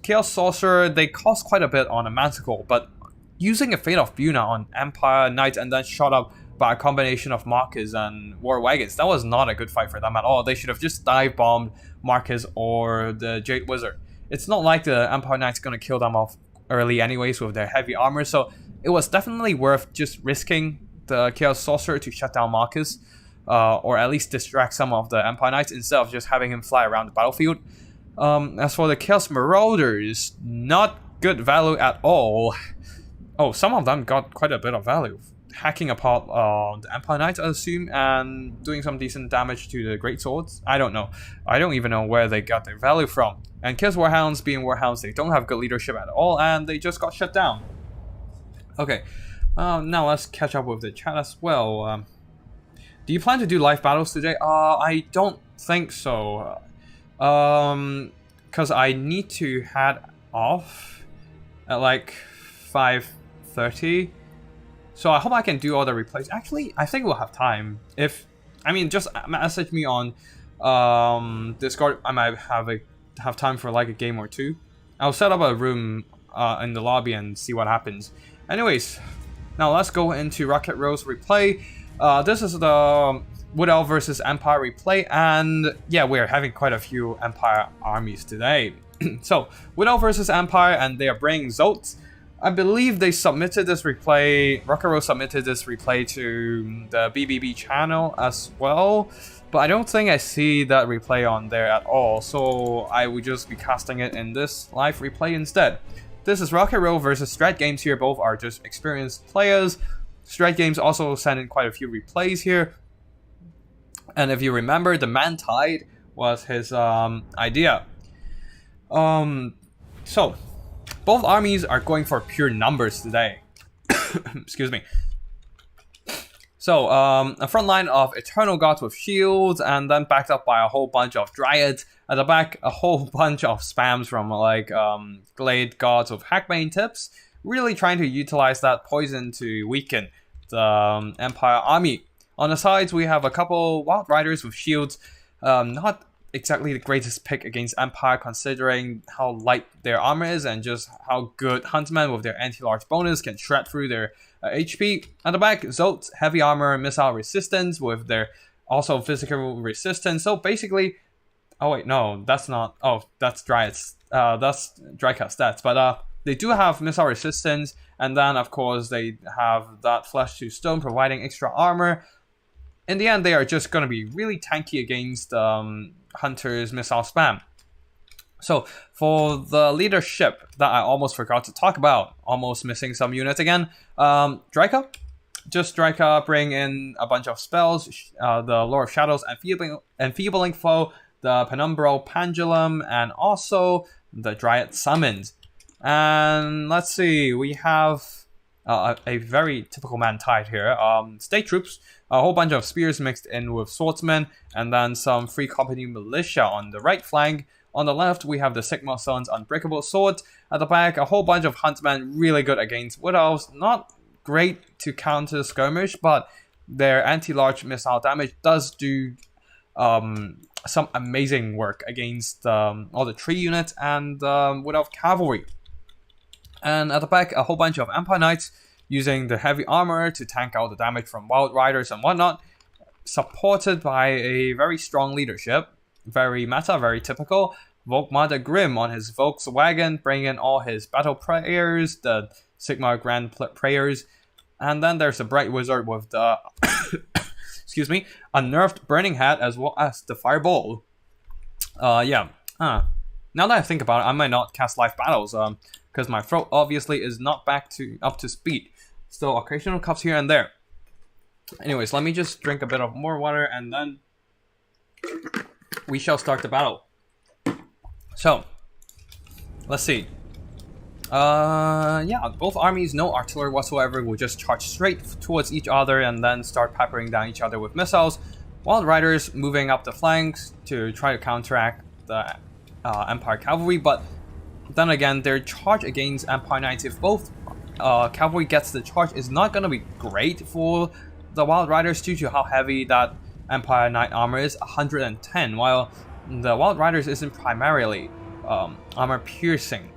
[SPEAKER 1] Chaos Sorcerer, they cost quite a bit on a Manticore, but using a Fate of Buna on Empire Knights and then shot up by a combination of Marcus and War Wagons, that was not a good fight for them at all. They should have just dive bombed Marcus or the Jade Wizard. It's not like the Empire Knight's gonna kill them off early anyways with their heavy armor, so it was definitely worth just risking the Chaos Sorcerer to shut down Marcus, or at least distract some of the Empire Knights instead of just having him fly around the battlefield. As for the Chaos Marauders, not good value at all. Oh, some of them got quite a bit of value. Hacking apart the Empire Knights, I assume, and doing some decent damage to the Great Swords. I don't know. I don't even know where they got their value from. And Chaos Warhounds, being Warhounds, they don't have good leadership at all, and they just got shut down. Okay, now let's catch up with the chat as well. Do you plan to do live battles today? I don't think so. Because I need to head off at like 5:30. So I hope I can do all the replays. Actually, I think we'll have time. Just message me on Discord. I might have time for like a game or two. I'll set up a room in the lobby and see what happens. Anyways, now let's go into Rocket Rose replay. This is the Wood Elf versus Empire replay, and yeah, we're having quite a few Empire armies today. So, Wood Elf versus Empire, and they are bringing Zolt. I believe they submitted this replay, Rocket Rose submitted this replay to the BBB channel as well, but I don't think I see that replay on there at all, so I would just be casting it in this live replay instead. This is Rocket Rose versus Stratgames here, both are just experienced players. Stratgames also sent in quite a few replays here. And if you remember, the Man Tide was his idea. So, both armies are going for pure numbers today. Excuse me. So, a front line of Eternal Gods with shields, and then backed up by a whole bunch of Dryads. At the back, a whole bunch of spams from like Glade Gods with Hackbane tips, really trying to utilize that poison to weaken the Empire army. On the sides, we have a couple Wild Riders with shields. Not exactly the greatest pick against Empire, considering how light their armor is and just how good Huntsmen with their anti-large bonus can shred through their HP. At the back, Zotes, heavy armor, missile resistance with their also physical resistance. So basically, oh wait, no, that's not. Oh, that's Dryads. That's Drycast stats. But they do have missile resistance, and then of course they have that flesh to stone, providing extra armor. In the end, they are just going to be really tanky against Hunter's missile spam. So for the leadership that I almost forgot to talk about, almost missing some units again, Dryka. Just Dryka, bring in a bunch of spells, the Lord of Shadows, Enfeebling Foe, the Penumbral Pendulum, and also the Dryad Summons. And let's see, we have a very typical Man Tide here. State Troops, a whole bunch of spears mixed in with swordsmen, and then some Free Company Militia on the right flank. On the left, we have the Sigma Sun's Unbreakable Sword. At the back, a whole bunch of Huntsmen really good against Wood Elves. Not great to counter skirmish, but their anti-large missile damage does do some amazing work against all the tree units and Wood Elf Cavalry. And at the back, a whole bunch of Empire Knights using the heavy armor to tank out the damage from Wild Riders and whatnot, supported by a very strong leadership. Very meta, very typical. Volkmar the Grim on his Volkswagen, bringing in all his battle prayers, the Sigmar Grand Prayers. And then there's the Bright Wizard with the excuse me, unnerved Burning Hat, as well as the Fireball. Yeah. Now that I think about it, I might not cast live battles, because my throat obviously is not up to speed. Still occasional coughs here and there. Anyways, let me just drink a bit of more water, and then we shall start the battle. So, let's see. Yeah, both armies, no artillery whatsoever, will just charge straight towards each other and then start peppering down each other with missiles. Wild Riders moving up the flanks to try to counteract the Empire Cavalry, but then again, their charge against Empire Knights, if both Cavalry gets the charge, is not going to be great for the Wild Riders due to how heavy that Empire Knight armor is, 110, while the Wild Riders isn't primarily armor piercing.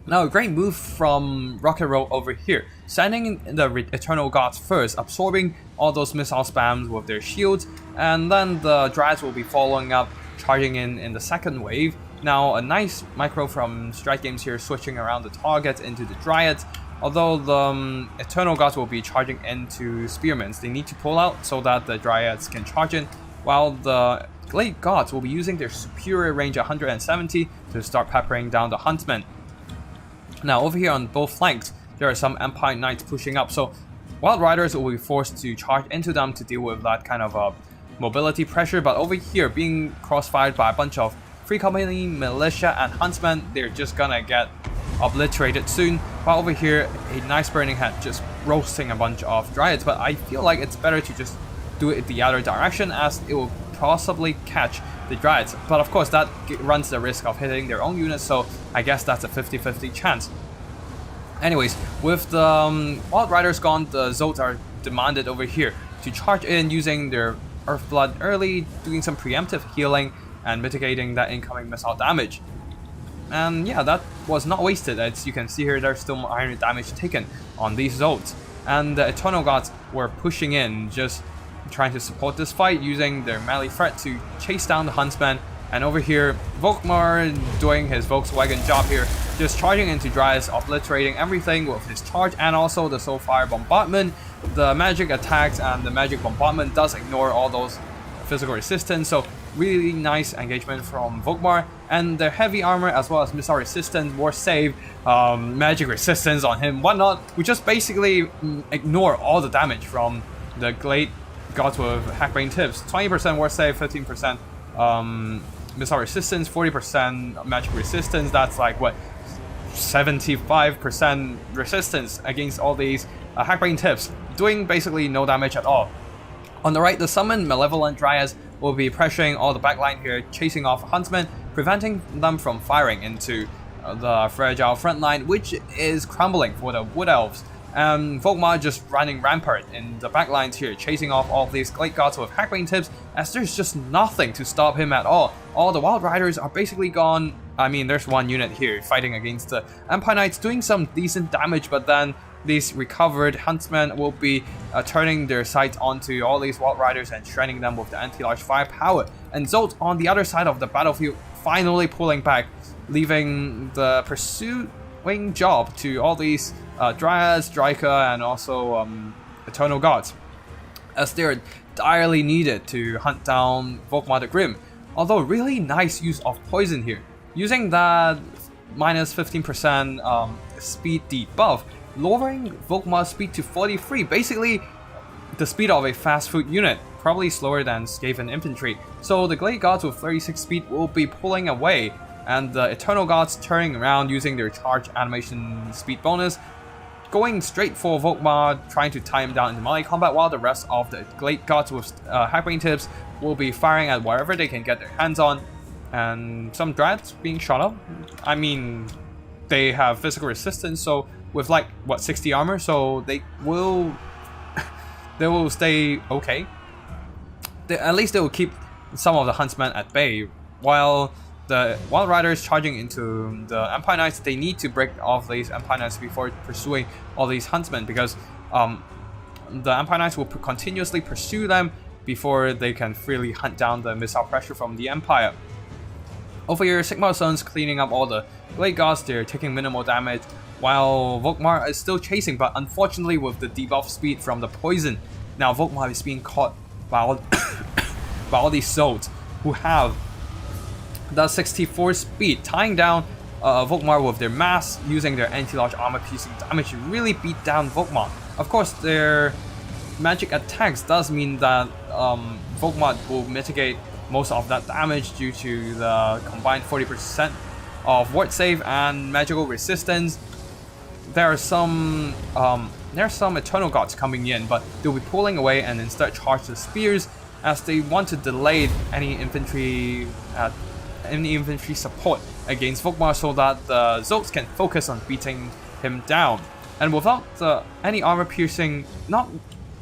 [SPEAKER 1] Now, a great move from Rocket Road over here, sending the Eternal Gods first, absorbing all those missile spams with their shields, and then the Dryads will be following up, charging in the second wave. Now, a nice micro from Stratgames here, switching around the targets into the Dryads, although the Eternal Gods will be charging into Spearmen. They need to pull out so that the Dryads can charge in, while the Glade Gods will be using their superior range 170 to start peppering down the Huntsmen. Now, over here on both flanks, there are some Empire Knights pushing up, so Wild Riders will be forced to charge into them to deal with that kind of mobility pressure, but over here, being crossfired by a bunch of Free Company Militia and Huntsmen, they're just gonna get obliterated soon, while over here, a nice Burning Hat just roasting a bunch of Dryads, but I feel like it's better to just do it the other direction, as it will possibly catch the Dryads, but of course that runs the risk of hitting their own units, so I guess that's a 50-50 chance. Anyways, with the Wild Riders gone, the Zotes are demanded over here to charge in using their Earthblood early, doing some preemptive healing and mitigating that incoming missile damage. And yeah, that was not wasted. As you can see here, there's still iron damage taken on these Zotes. And the Eternal Gods were pushing in, just trying to support this fight, using their melee threat to chase down the Huntsman. And over here, Volkmar doing his Volkswagen job here, just charging into Dryads, obliterating everything with his charge and also the Soulfire Bombardment. The magic attacks and the magic bombardment does ignore all those physical resistance, so really nice engagement from Volkmar, and their heavy armor as well as missile resistance, war save, magic resistance on him, whatnot. We just basically ignore all the damage from the Glade Gods with Hackbane tips. 20% war save, 15% missile resistance, 40% magic resistance. That's like what, 75% resistance against all these Hackbane tips, doing basically no damage at all. On the right, the summoned Malevolent Dryads will be pressuring all the backline here, chasing off Huntsmen, preventing them from firing into the fragile front line, which is crumbling for the Wood Elves. Volkmar just running rampart in the backlines here, chasing off all these Glade Gods with Hackbane tips, as there's just nothing to stop him at all. All the Wild Riders are basically gone. I mean, there's one unit here fighting against the Empire Knights, doing some decent damage, but then these recovered Huntsmen will be turning their sights onto all these Wild Riders and shredding them with the anti-large firepower. And Zolt on the other side of the battlefield finally pulling back, leaving the pursuing job to all these Dryads, Dryka, and also Eternal Gods, as they're direly needed to hunt down Volkmar the Grim. Although really nice use of poison here, using that minus 15% speed debuff, lowering Volkmar's speed to 43, basically the speed of a fast food unit, probably slower than Skaven Infantry. So the Glade Gods with 36 speed will be pulling away, and the Eternal Gods turning around using their charge animation speed bonus, going straight for Volkmar, trying to tie him down into melee combat, while the rest of the Glade Gods with Hackbane tips will be firing at whatever they can get their hands on. And some Dryads being shot up. I mean, they have physical resistance, so with like what, 60 armor, so they will stay okay. At least they will keep some of the Huntsmen at bay, while the Wild Riders charging into the Empire Knights, they need to break off these Empire Knights before pursuing all these Huntsmen, because the Empire Knights will continuously pursue them before they can freely hunt down the missile pressure from the Empire. Over here, Sigmar Sons cleaning up all the Glade Gods, they're taking minimal damage, while Volkmar is still chasing, but unfortunately with the debuff speed from the poison, now Volkmar is being caught by all these Zolt who have the 64 speed, tying down Volkmar with their mass, using their anti-large armor piercing damage to really beat down Volkmar. Of course, their magic attacks does mean that Volkmar will mitigate most of that damage due to the combined 40% of ward save and magical resistance. There are some Eternal Gods coming in, but they'll be pulling away and instead charge the spears, as they want to delay any infantry support against Volkmar, so that the Zolts can focus on beating him down. And without any armor piercing, not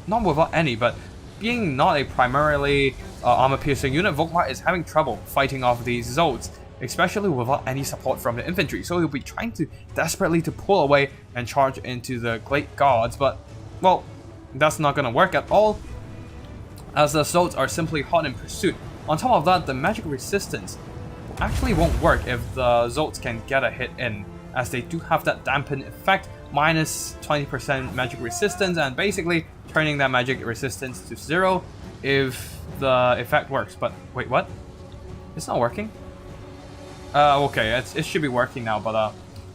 [SPEAKER 1] without any, but being not a primarily armor piercing unit, Volkmar is having trouble fighting off these Zolts, especially without any support from the infantry. So he'll be trying to desperately to pull away and charge into the Glade Gods, but well, that's not gonna work at all, as the Zolts are simply hot in pursuit. On top of that, the magic resistance actually won't work if the Zolts can get a hit in, as they do have that dampen effect, minus 20% magic resistance, and basically turning that magic resistance to 0 if the effect works. But wait, what? It's not working? Okay, it should be working now, but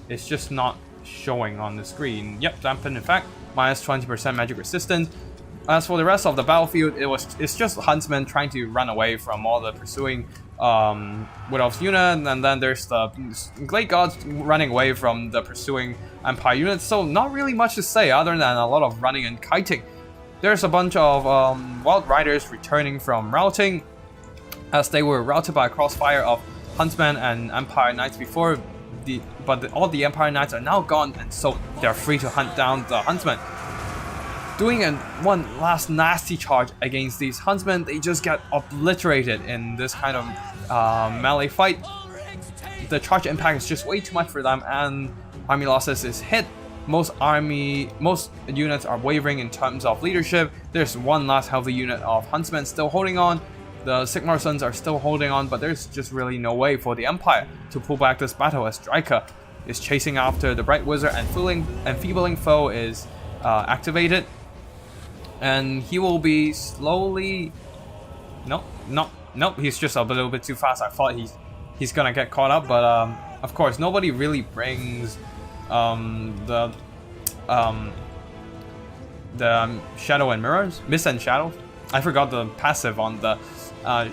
[SPEAKER 1] it's just not showing on the screen. Yep, dampen effect, minus 20% magic resistance. As for the rest of the battlefield, it's just Huntsmen trying to run away from all the pursuing Wood Elves unit, and then there's the Glade Gods running away from the pursuing Empire units. So not really much to say other than a lot of running and kiting. There's a bunch of Wild Riders returning from routing, as they were routed by a crossfire of Huntsmen and Empire Knights before, but all the Empire Knights are now gone, and so they're free to hunt down the Huntsmen. Doing one last nasty charge against these Huntsmen, they just get obliterated in this kind of melee fight. The charge impact is just way too much for them, and army losses is hit. Most units are wavering in terms of leadership. There's one last healthy unit of Huntsmen still holding on. The Sigmar Sons are still holding on, but there's just really no way for the Empire to pull back this battle, as Dryka is chasing after the Bright Wizard, and Enfeebling Foe is activated. And he will be slowly... No, not nope, he's just a little bit too fast. I thought he's gonna get caught up, but of course nobody really brings the Shadow and Mirrors, Mist and Shadow. I forgot the passive on the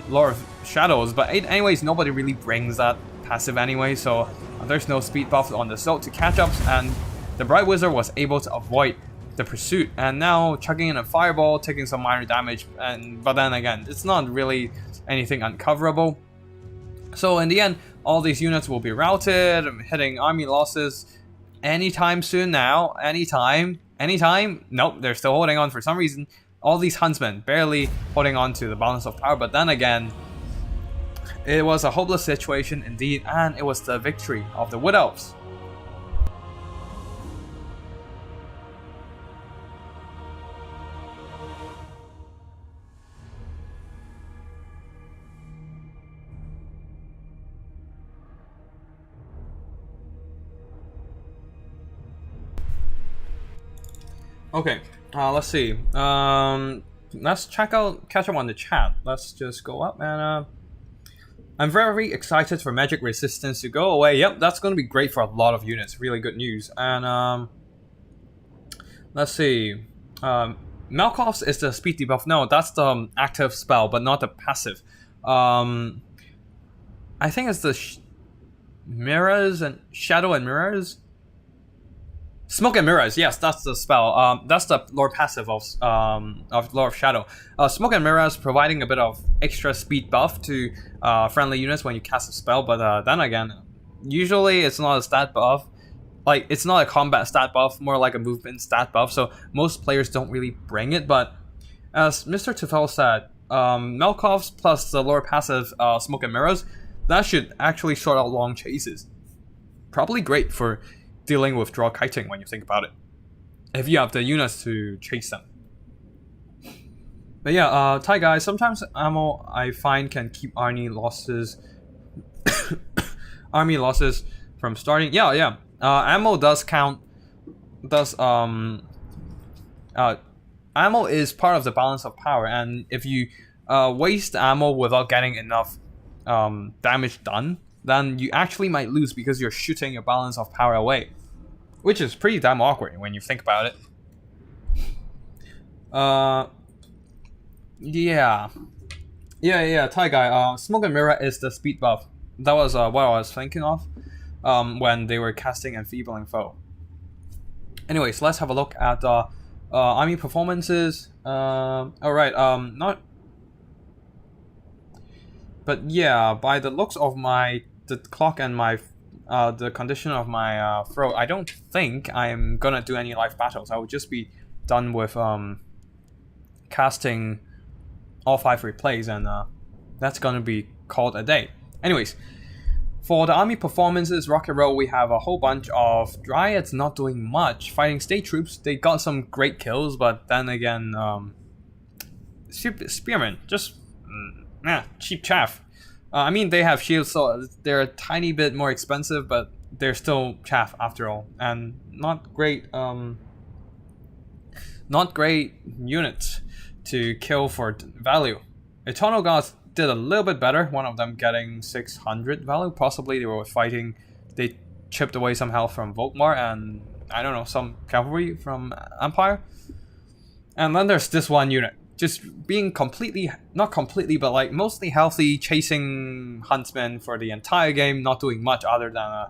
[SPEAKER 1] Lore of Shadows, but anyways, nobody really brings that passive anyway, so there's no speed buff on the Zolt to catch up, and the Bright Wizard was able to avoid the pursuit, and now chucking in a fireball, taking some minor damage, but then again, it's not really anything uncoverable. So in the end, all these units will be routed, hitting army losses anytime soon now. Anytime? Nope, they're still holding on for some reason. All these huntsmen barely holding on to the balance of power, but then again, it was a hopeless situation indeed, and it was the victory of the Wood Elves. Okay, let's see. Let's catch up on the chat. Let's just go up and I'm very excited for magic resistance to go away. Yep, that's going to be great for a lot of units. Really good news. And let's see. Malkov's is the speed debuff. No, that's the active spell, but not the passive. I think it's the mirrors and shadow and mirrors. Smoke and Mirrors, yes, that's the spell. That's the lore passive of Lore of Shadow. Smoke and Mirrors providing a bit of extra speed buff to friendly units when you cast a spell, but then again, usually it's not a stat buff. Like, it's not a combat stat buff, more like a movement stat buff, so most players don't really bring it, but as Mr. Tufel said, Melkov's plus the lore passive Smoke and Mirrors, that should actually sort out long chases. Probably great for dealing with draw kiting when you think about it, if you have the units to chase them. But yeah, Thai guys, sometimes ammo I find can keep army losses from starting. Yeah, ammo does count. Ammo is part of the balance of power, and if you waste ammo without getting enough damage done, then you actually might lose because you're shooting your balance of power away, which is pretty damn awkward when you think about it. Yeah, Thai guy, Smoke and Mirror is the speed buff. That was what I was thinking of when they were casting Enfeebling Foe. Anyways, let's have a look at army performances. Alright, but yeah, by the looks of the clock and the condition of my throat, I don't think I'm gonna do any live battles. I will just be done with casting all 5 replays, and that's gonna be called a day. Anyways, for the army performances, Rocket Road, we have a whole bunch of Dryads not doing much, fighting state troops. They got some great kills, but then again, Spearmen, just cheap chaff. I mean, they have shields, so they're a tiny bit more expensive, but they're still chaff after all, and not great units to kill for value. Eternal Gods did a little bit better, one of them getting 600 value. Possibly they chipped away some health from Volkmar and, I don't know, some cavalry from Empire. And then there's this one unit, just being not completely, but like mostly healthy, chasing huntsmen for the entire game, not doing much other than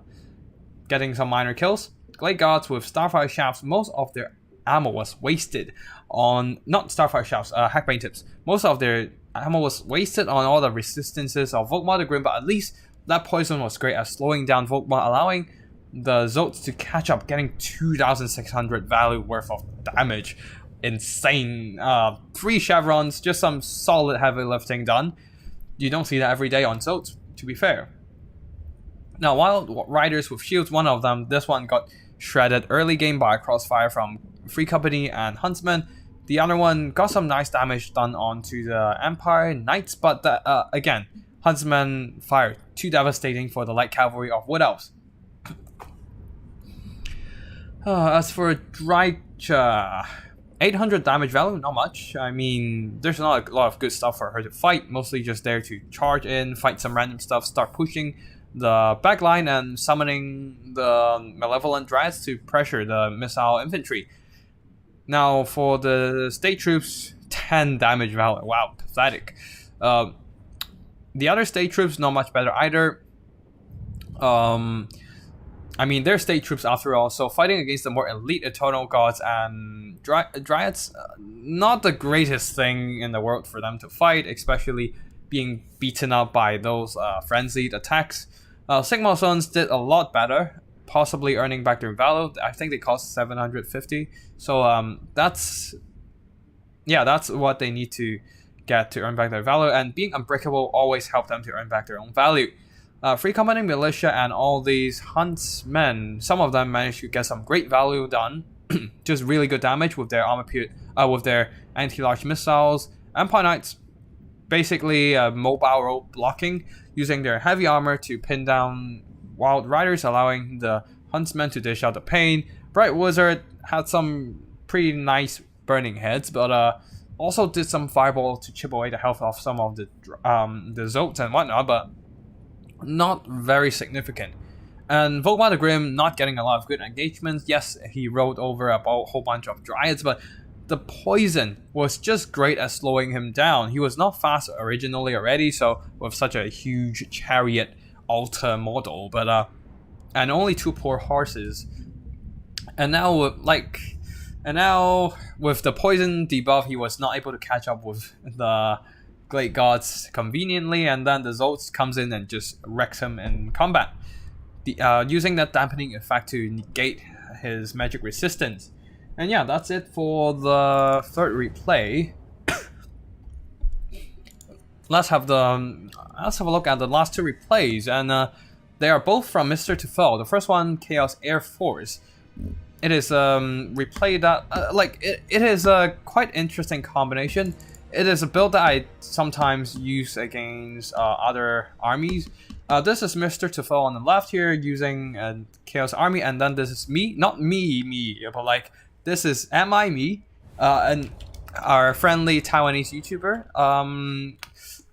[SPEAKER 1] getting some minor kills. Glade Guards with Starfire Shafts, most of their ammo was wasted on, not Starfire Shafts, Hackbane Tips. Most of their ammo was wasted on all the resistances of Volkmar the Grim, but at least that poison was great at slowing down Volkmar, allowing the Zotes to catch up, getting 2,600 value worth of damage. Insane. 3 chevrons, just some solid heavy lifting done. You don't see that every day on Zotes, to be fair. Now, Wild Riders with shields, one of them, this one got shredded early game by a crossfire from Free Company and Huntsman. The other one got some nice damage done onto the Empire Knights, but again, Huntsman fired too devastating for the light cavalry of Wood Elves. As for Drycha, 800 damage value, not much. I mean, there's not a lot of good stuff for her to fight, mostly just there to charge in, fight some random stuff, start pushing the backline and summoning the Malevolent Dryads to pressure the missile infantry. Now, for the state troops, 10 damage value. Wow, pathetic. The other state troops, not much better either. I mean, they're state troops after all, so fighting against the more elite Eternal Gods and Dryads, not the greatest thing in the world for them to fight, especially being beaten up by those frenzied attacks. Sigma Sons did a lot better, possibly earning back their value. I think they cost 750, so that's what they need to get to earn back their value, and being unbreakable always helped them to earn back their own value. Free Company Militia and all these huntsmen, some of them managed to get some great value done, just really good damage with their with their anti-large missiles. Empire Knights, basically mobile road blocking, using their heavy armor to pin down Wild Riders, allowing the huntsmen to dish out the pain. Bright Wizard had some pretty nice burning heads, but also did some fireball to chip away the health of some of the Zotes and whatnot, but not very significant. And Volkmar the Grim not getting a lot of good engagements. Yes, he rolled over a whole bunch of Dryads, but the poison was just great at slowing him down. He was not fast originally already, so with such a huge chariot altar model, but and only 2 poor horses. And now with the poison debuff, he was not able to catch up with the Great Gods conveniently, and then the Zotes comes in and just wrecks him in combat, using that dampening effect to negate his magic resistance. And yeah, that's it for the third replay. Let's have a look at the last 2 replays, and they are both from Mr. Tefel. The first one, Chaos Air Force. It is replay that it is a quite interesting combination. It is a build that I sometimes use against other armies. This is Mr. Tefel on the left here using a Chaos Army, and then this is me, not me, but like this is me, and our friendly Taiwanese YouTuber.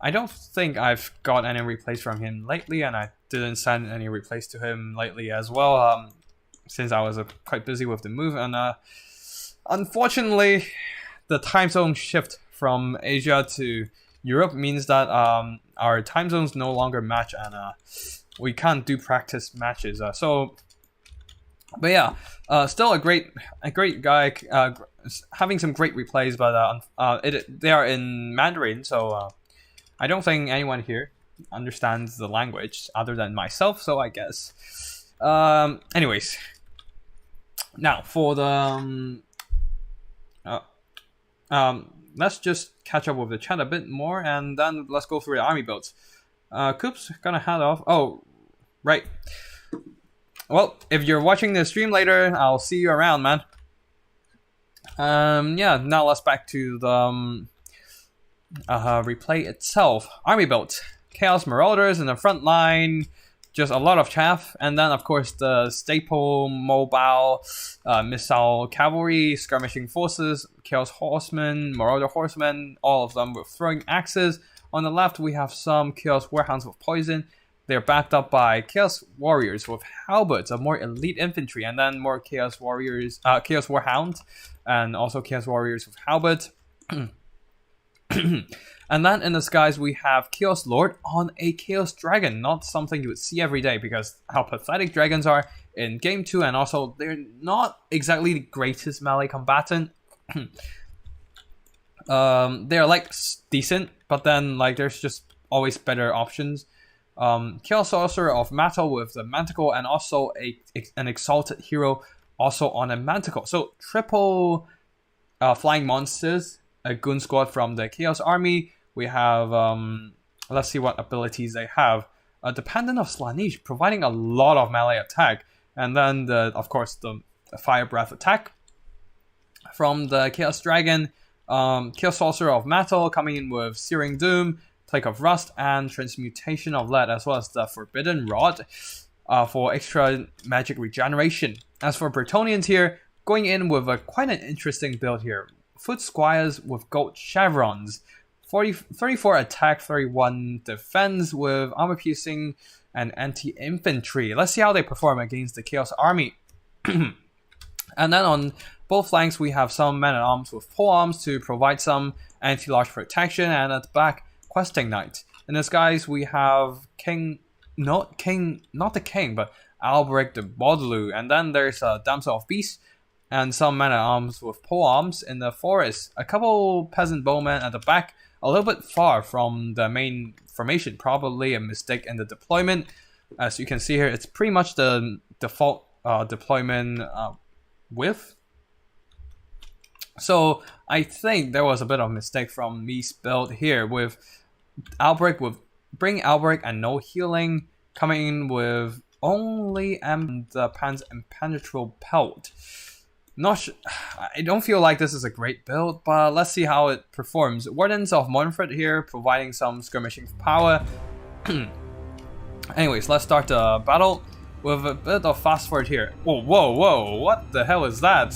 [SPEAKER 1] I don't think I've got any replays from him lately, and I didn't send any replays to him lately as well, since I was quite busy with the move, and unfortunately, the time zone shift from Asia to Europe means that our time zones no longer match, and we can't do practice matches. But yeah, still a great guy, having some great replays, but they are in Mandarin, so I don't think anyone here understands the language other than myself. So I guess, anyways, now for the let's just catch up with the chat a bit more, and then let's go through the army builds. Coop's gonna head off. Oh, right. Well, if you're watching the stream later, I'll see you around, man. Yeah, now let's back to the replay itself. Army builds. Chaos Marauders in the front line. Just a lot of chaff, and then of course the staple mobile missile cavalry, skirmishing forces, Chaos Horsemen, Marauder Horsemen, all of them with throwing axes. On the left we have some Chaos Warhounds with poison. They're backed up by Chaos Warriors with halberds, a more elite infantry, and then more Chaos Warriors, Chaos Warhounds, and also Chaos Warriors with halberds. And then in the skies we have Chaos Lord on a Chaos Dragon, not something you would see every day because how pathetic dragons are in Game 2, and also they're not exactly the greatest melee combatant. They're like decent, but then like there's just always better options. Chaos Sorcerer of Metal with the Manticore, and also an Exalted Hero also on a Manticore. So triple flying monsters, a Goon Squad from the Chaos Army. We have, let's see what abilities they have. Dependent of Slaanesh, providing a lot of melee attack. And then, of course, the Fire Breath attack from the Chaos Dragon. Chaos Sorcerer of Metal coming in with Searing Doom, Plague of Rust, and Transmutation of Lead, as well as the Forbidden Rod for extra magic regeneration. As for Bretonnians here, going in with quite an interesting build here. foot squires with gold chevrons. 34 attack, 31 defense with armor piercing and anti-infantry. Let's see how they perform against the Chaos Army. And then on both flanks, we have some men-at-arms with polearms to provide some anti-large protection, and at the back, questing knight. In this guys, we have not the king, but Albrecht de Baudelaire, and then there's a damsel of beasts and some men-at-arms with polearms in the forest. A couple peasant bowmen at the back, a little bit far from the main formation, probably a mistake in the deployment. As you can see here, it's pretty much the default deployment width. So I think there was a bit of a mistake from Me's build here with Albrecht, bring Albrecht and no healing, coming in with only the Pan's impenetrable pelt. I don't feel like this is a great build, but let's see how it performs. Wardens of Montfort here, providing some skirmishing power. Anyways, let's start the battle with a bit of fast forward here. Whoa, whoa, whoa, what the hell is that?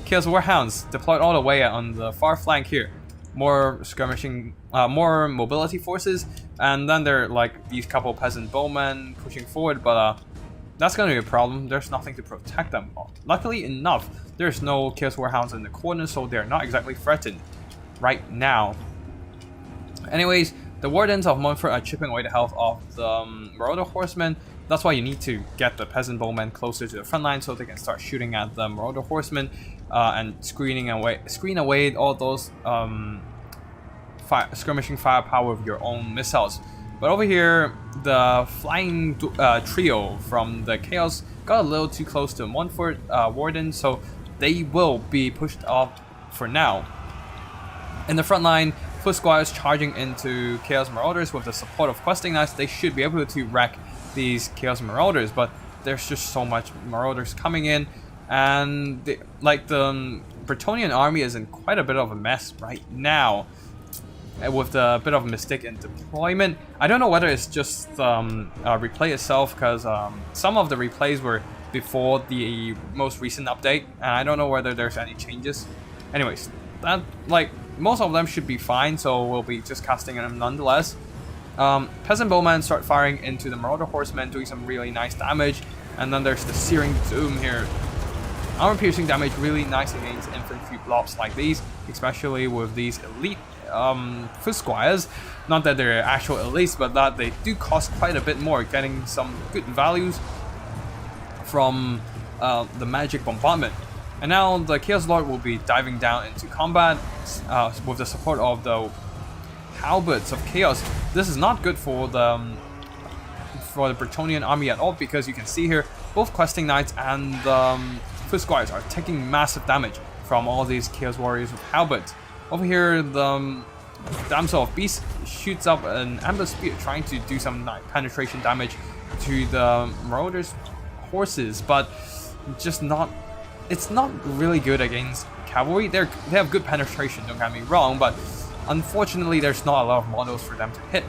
[SPEAKER 1] Chaos Warhounds deployed all the way on the far flank here. More skirmishing, more mobility forces, and then there are like these couple peasant bowmen pushing forward, but that's gonna be a problem. There's nothing to protect them. Luckily enough, there's no Chaos Warhounds in the corner, so they're not exactly threatened right now. Anyways, the Wardens of Montfort are chipping away the health of the Marauder Horsemen. That's why you need to get the peasant bowmen closer to the front line so they can start shooting at the Marauder Horsemen and screen away all those skirmishing firepower with your own missiles. But over here, the flying trio from the Chaos got a little too close to Montfort Warden, so they will be pushed off for now. In the front line, foot squires charging into Chaos Marauders with the support of questing knights. They should be able to wreck these Chaos Marauders, but there's just so much Marauders coming in, and the Bretonnian army is in quite a bit of a mess right now, with a bit of a mistake in deployment. I don't know whether it's just replay itself, because some of the replays were before the most recent update, and I don't know whether there's any changes. Anyways, that most of them should be fine, so we'll be just casting them nonetheless. Peasant bowmen start firing into the Marauder Horsemen, doing some really nice damage, and then there's the Searing Doom here. Armor piercing damage really nice against infantry blobs like these, especially with these elite foot squires. Not that they're actual elites, but that they do cost quite a bit more, getting some good values from the magic bombardment. And now the Chaos Lord will be diving down into combat with the support of the halberds of Chaos. This is not good for the Bretonnian army at all, because you can see here both questing knights and foot squires are taking massive damage from all these Chaos warriors with halberds. Over here, the damsel of beasts shoots up an ambush spear, trying to do some penetration damage to the Marauders horses, but just not. It's not really good against cavalry. They have good penetration, don't get me wrong, but unfortunately there's not a lot of models for them to hit.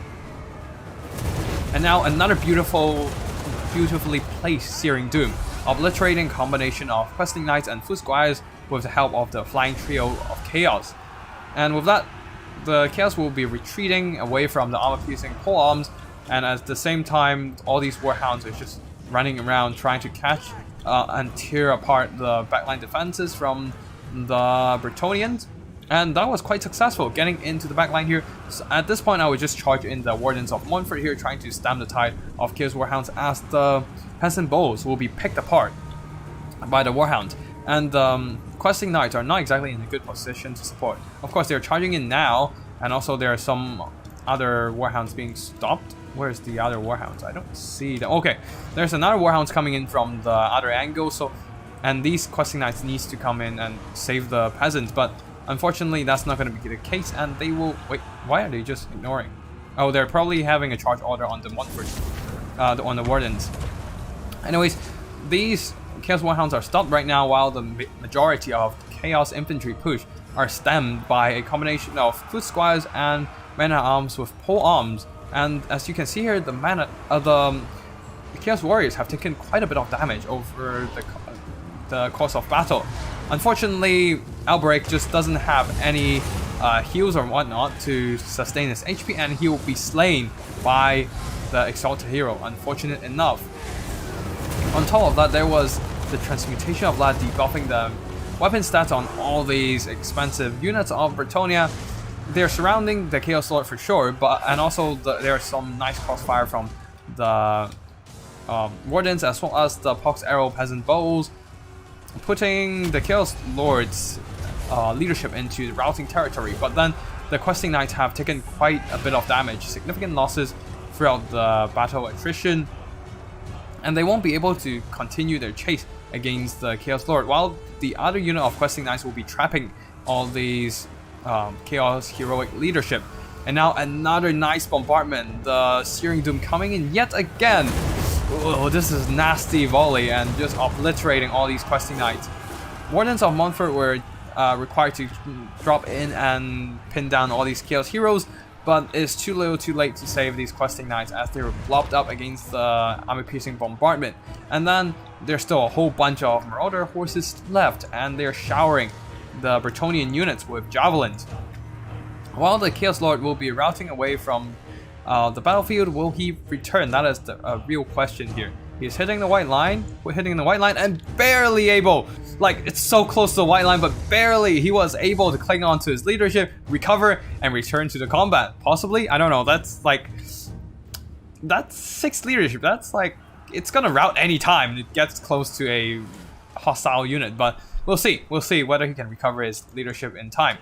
[SPEAKER 1] And now another beautifully placed Searing Doom, obliterating combination of questing knights and foot squires with the help of the flying trio of Chaos. And with that, the Chaos will be retreating away from the armor-piercing polearms, and at the same time, all these Warhounds are just running around trying to catch and tear apart the backline defenses from the Bretonnians. And that was quite successful, getting into the backline here. So at this point, I would just charge in the Wardens of Montfort here, trying to stem the tide of Chaos Warhounds, as the peasant bows will be picked apart by the Warhound. And questing knights are not exactly in a good position to support. Of course, they're charging in now, and also there are some other Warhounds being stopped. Where's the other Warhounds? I don't see them. Okay, there's another Warhounds coming in from the other angle, and these questing knights needs to come in and save the peasants, but unfortunately that's not going to be the case, and they will... Wait, why are they just ignoring? Oh, they're probably having a charge order on the Montfort, on the Wardens. Anyways, these Chaos Warhounds are stopped right now, while the majority of Chaos infantry push are stemmed by a combination of foot squires and men-at-arms with pole arms. And as you can see here, the Chaos Warriors have taken quite a bit of damage over the course of battle. Unfortunately, Outbreak just doesn't have any heals or whatnot to sustain his HP, and he will be slain by the Exalted Hero, unfortunate enough. On top of that, there was the Transmutation of Light debuffing the weapon stats on all these expensive units of Bretonnia. They're surrounding the Chaos Lord for sure, and also there's some nice crossfire from the Wardens as well as the Pox Arrow Peasant Bows, putting the Chaos Lord's leadership into the routing territory. But then the Questing Knights have taken quite a bit of damage, significant losses throughout the battle attrition, and they won't be able to continue their chase against the Chaos Lord, while the other unit of Questing Knights will be trapping all these Chaos Heroic leadership. And now another nice bombardment, the Searing Doom coming in yet again. Oh, this is nasty volley and just obliterating all these Questing Knights. Wardens of Montfort were required to drop in and pin down all these Chaos Heroes, but it's too little too late to save these Questing Knights as they were blobbed up against the armor-piercing bombardment. And then there's still a whole bunch of Marauder horses left, and they're showering the Bretonnian units with javelins. While the Chaos Lord will be routing away from the battlefield, will he return? That is a real question here. He's hitting the white line, and barely able. Like, it's so close to the white line, but barely. He was able to cling on to his leadership, recover, and return to the combat. Possibly? I don't know. That's 6 leadership. That's like, it's gonna rout any time it gets close to a hostile unit, but we'll see. We'll see whether he can recover his leadership in time.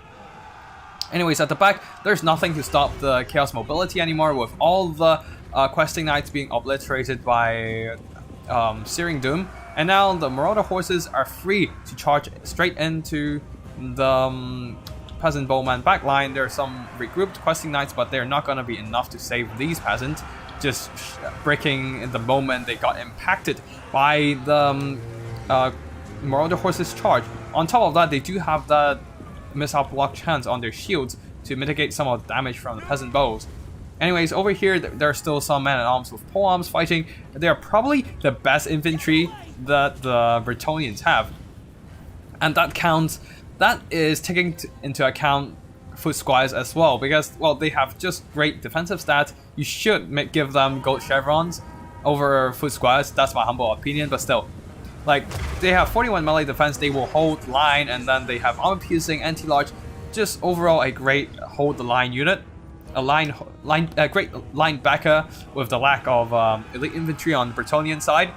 [SPEAKER 1] Anyways, at the back, there's nothing to stop the Chaos Mobility anymore, with all the Questing Knights being obliterated by Searing Doom. And now the Marauder horses are free to charge straight into the Peasant Bowman backline. There are some regrouped Questing Knights, but they're not going to be enough to save these peasants, just breaking in the moment they got impacted by the Marauder horses charge. On top of that, they do have the missile block chance on their shields to mitigate some of the damage from the Peasant Bows. Anyways, over here, there are still some men-at-arms with polearms fighting. They are probably the best infantry that the Bretonnians have. And that is taking into account foot squires as well, because, well, they have just great defensive stats. You should give them gold chevrons over foot squires. That's my humble opinion, but still. Like, they have 41 melee defense, they will hold line, and then they have armor-piercing, anti-large, just overall a great hold-the-line unit. A great linebacker with the lack of elite infantry on the Bretonnian side.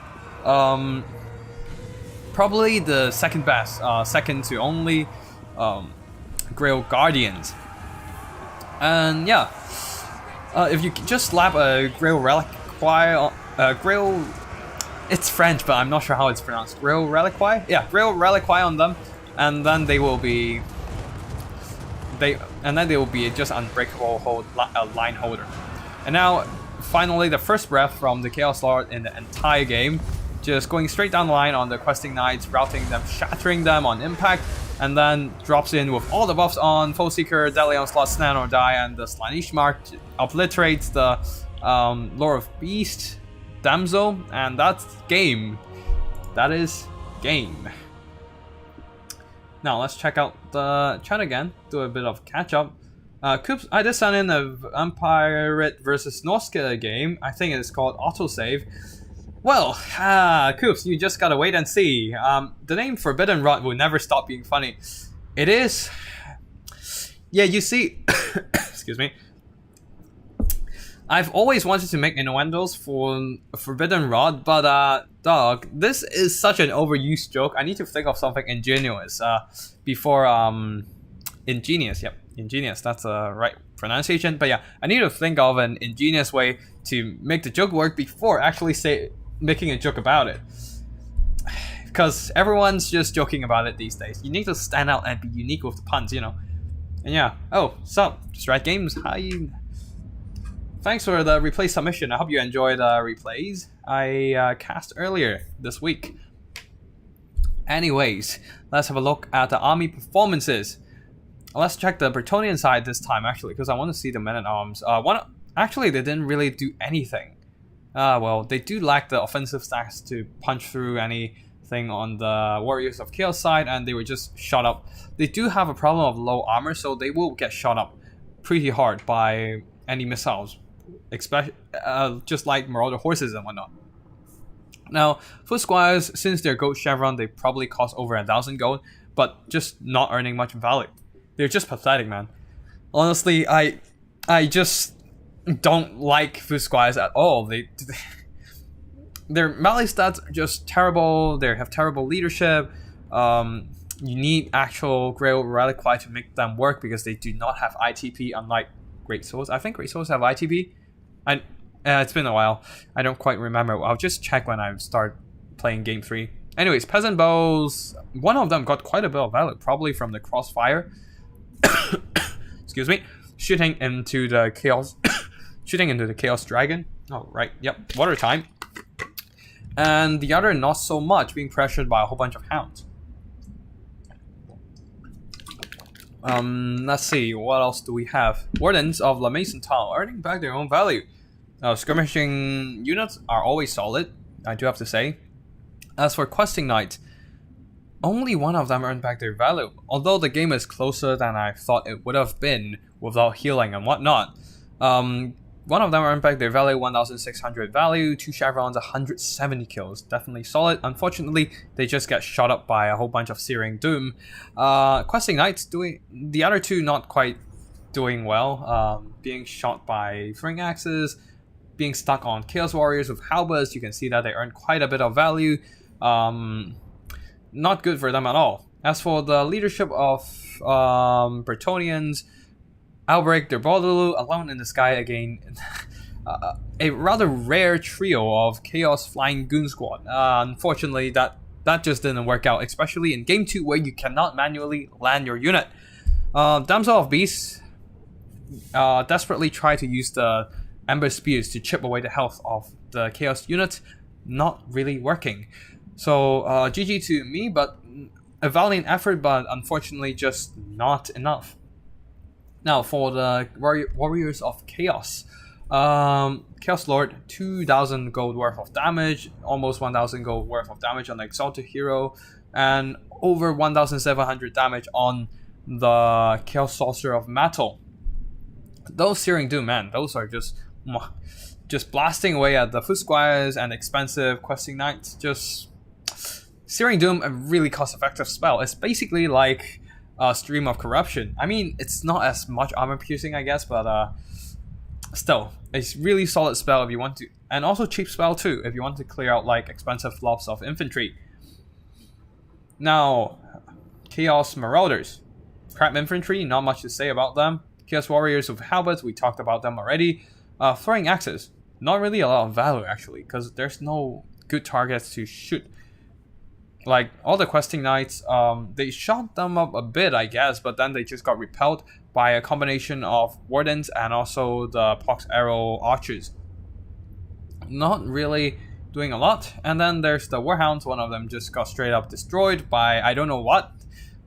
[SPEAKER 1] Probably the second best, second to only Grail Guardians. And yeah, if you just slap a Grail Reliquary, Grail, it's French, but I'm not sure how it's pronounced. Grail Reliquary? Yeah, Grail Reliquary on them, and then they will be just unbreakable line holder. And now, finally, the first breath from the Chaos Lord in the entire game, just going straight down the line on the Questing Knights, routing them, shattering them on impact, and then drops in with all the buffs on Foe Seeker, Deadly Onslaught, Stand or Die, and the Slaanesh Mark obliterates the Lore of Beast Damsel, and that's game. That is game. Now let's check out the chat again, do a bit of catch up. Coops, I just sent in a Empire versus Norska game. I think it's called Autosave. Well, Coops, you just gotta wait and see. The name Forbidden Rod will never stop being funny. It is. Yeah, you see, excuse me. I've always wanted to make innuendos for Forbidden Rod, but dog, this is such an overused joke. I need to think of something ingenious before ingenious. Yep, ingenious. That's the right pronunciation. But yeah, I need to think of an ingenious way to make the joke work before actually making a joke about it. Because everyone's just joking about it these days. You need to stand out and be unique with the puns, you know. And yeah. Oh, sup, Stratgames? Hi. Thanks for the replay submission. I hope you enjoyed replays I cast earlier this week. Anyways, let's have a look at the army performances. Let's check the Bretonnian side this time, actually, because I want to see the men-at-arms. Actually, they didn't really do anything. Well, they do lack the offensive stacks to punch through any thing on the Warriors of Chaos side, and they were just shot up. They do have a problem of low armor, so they will get shot up pretty hard by any missiles, especially just like Marauder horses and whatnot. Now, for Squires, since they're gold chevron, they probably cost over 1,000 gold, but just not earning much value. They're just pathetic, man. Honestly, I just don't like Food Squires at all. Their melee stats are just terrible. They have terrible leadership. You need actual Grail Reliquary to make them work because they do not have ITP, unlike Great Swords. I think Great Swords have ITP. It's been a while. I don't quite remember. I'll just check when I start playing Game 3. Anyways, Peasant Bows, one of them got quite a bit of value, probably from the Crossfire. Excuse me. Shooting into the Chaos Dragon. Oh, right. Yep. Water time. And the other not so much, being pressured by a whole bunch of hounds. Let's see, what else do we have? Wardens of La Maison Town, earning back their own value. Skirmishing units are always solid, I do have to say. As for Questing Knights, only one of them earned back their value, although the game is closer than I thought it would have been without healing and whatnot. One of them earned back their value, 1,600 value, 2 chevrons, 170 kills. Definitely solid. Unfortunately, they just get shot up by a whole bunch of Searing Doom. Questing Knights, the other two not quite doing well. Being shot by throwing axes, being stuck on Chaos Warriors with halberds. You can see that they earned quite a bit of value. Not good for them at all. As for the leadership of Bretonnians, Outbreak, their Bordeloo, Alone in the Sky again. A rather rare trio of Chaos Flying Goon Squad. Unfortunately, that just didn't work out, especially in Game 2 where you cannot manually land your unit. Damsel of Beasts desperately try to use the Ember Spears to chip away the health of the Chaos unit. Not really working. So GG to me, but a valiant effort, but unfortunately just not enough. Now for the Warriors of Chaos. Chaos Lord, 2,000 gold worth of damage, almost 1,000 gold worth of damage on the Exalted Hero, and over 1,700 damage on the Chaos Sorcerer of Metal. Those Searing Doom, man, those are just blasting away at the Foot Squires and expensive Questing Knights. Just Searing Doom, a really cost-effective spell. It's basically like Stream of Corruption. I mean, it's not as much armor piercing, I guess, but still, it's really solid spell if you want to, and also cheap spell too if you want to clear out like expensive flops of infantry. Now, Chaos Marauders, crap infantry, not much to say about them. Chaos Warriors with halberds, we talked about them already. Throwing axes, not really a lot of value actually, because there's no good targets to shoot. Like, all the Questing Knights, they shot them up a bit, I guess, but then they just got repelled by a combination of Wardens and also the Pox Arrow Archers. Not really doing a lot. And then there's the Warhounds, one of them just got straight up destroyed by I don't know what,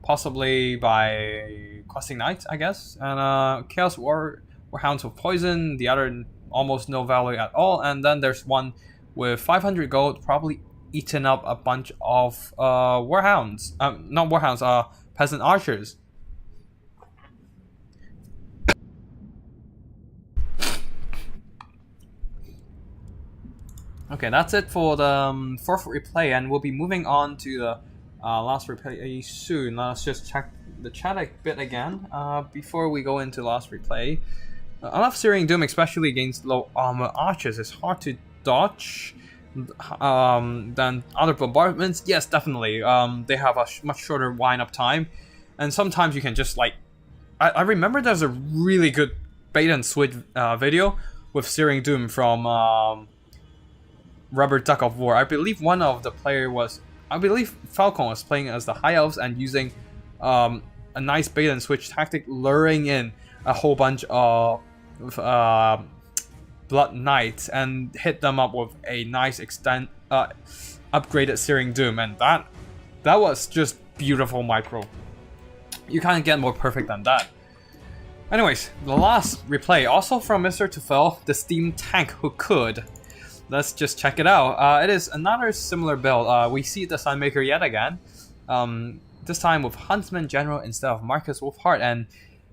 [SPEAKER 1] possibly by Questing Knights, I guess. And Chaos Warhounds with poison, the other almost no value at all. And then there's one with 500 gold, probably eaten up a bunch of Warhounds. Not Warhounds, Peasant Archers. Okay, that's it for the fourth replay, and we'll be moving on to the last replay soon. Let's just check the chat a bit again before we go into last replay. I love Searing Doom, especially against low armor archers. It's hard to dodge than other bombardments. Yes, definitely. They have a much shorter wind-up time, and sometimes you can just like... I remember there's a really good bait and switch video with Searing Doom from Rubber Duck of War. I believe one of the player was... I believe Falcon was playing as the High Elves and using a nice bait and switch tactic, luring in a whole bunch of Blood Knights and hit them up with a nice upgraded Searing Doom, and that was just beautiful micro. You can't get more perfect than that. Anyways, the last replay, also from Mr. Tufel, the Steam Tank Who Could. let's just check it out. It is another similar build. We see the Sunmaker yet again. This time with Huntsman General instead of Marcus Wolfheart, and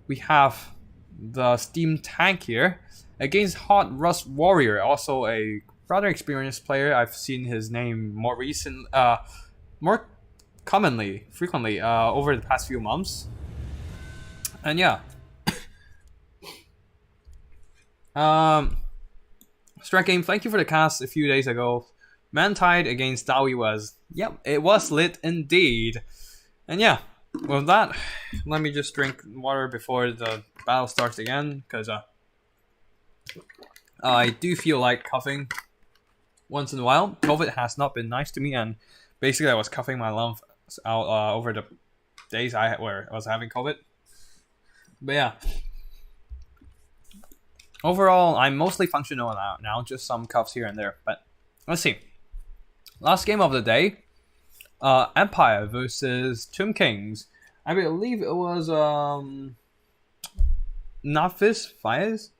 [SPEAKER 1] we have the Steam Tank here against Hot Rust Warrior, also a rather experienced player. I've seen his name more frequently over the past few months. And yeah. Stratgames, thank you for the cast a few days ago. Mantide against Dawi was, yep, it was lit indeed. And yeah, with that, let me just drink water before the battle starts again, because I do feel like coughing once in a while. COVID has not been nice to me, and basically I was coughing my lungs out over the days where I was having COVID. But yeah, overall I'm mostly functional now, just some coughs here and there. But let's see. Last game of the day, Empire versus Tomb Kings. I believe it was Nafis Fires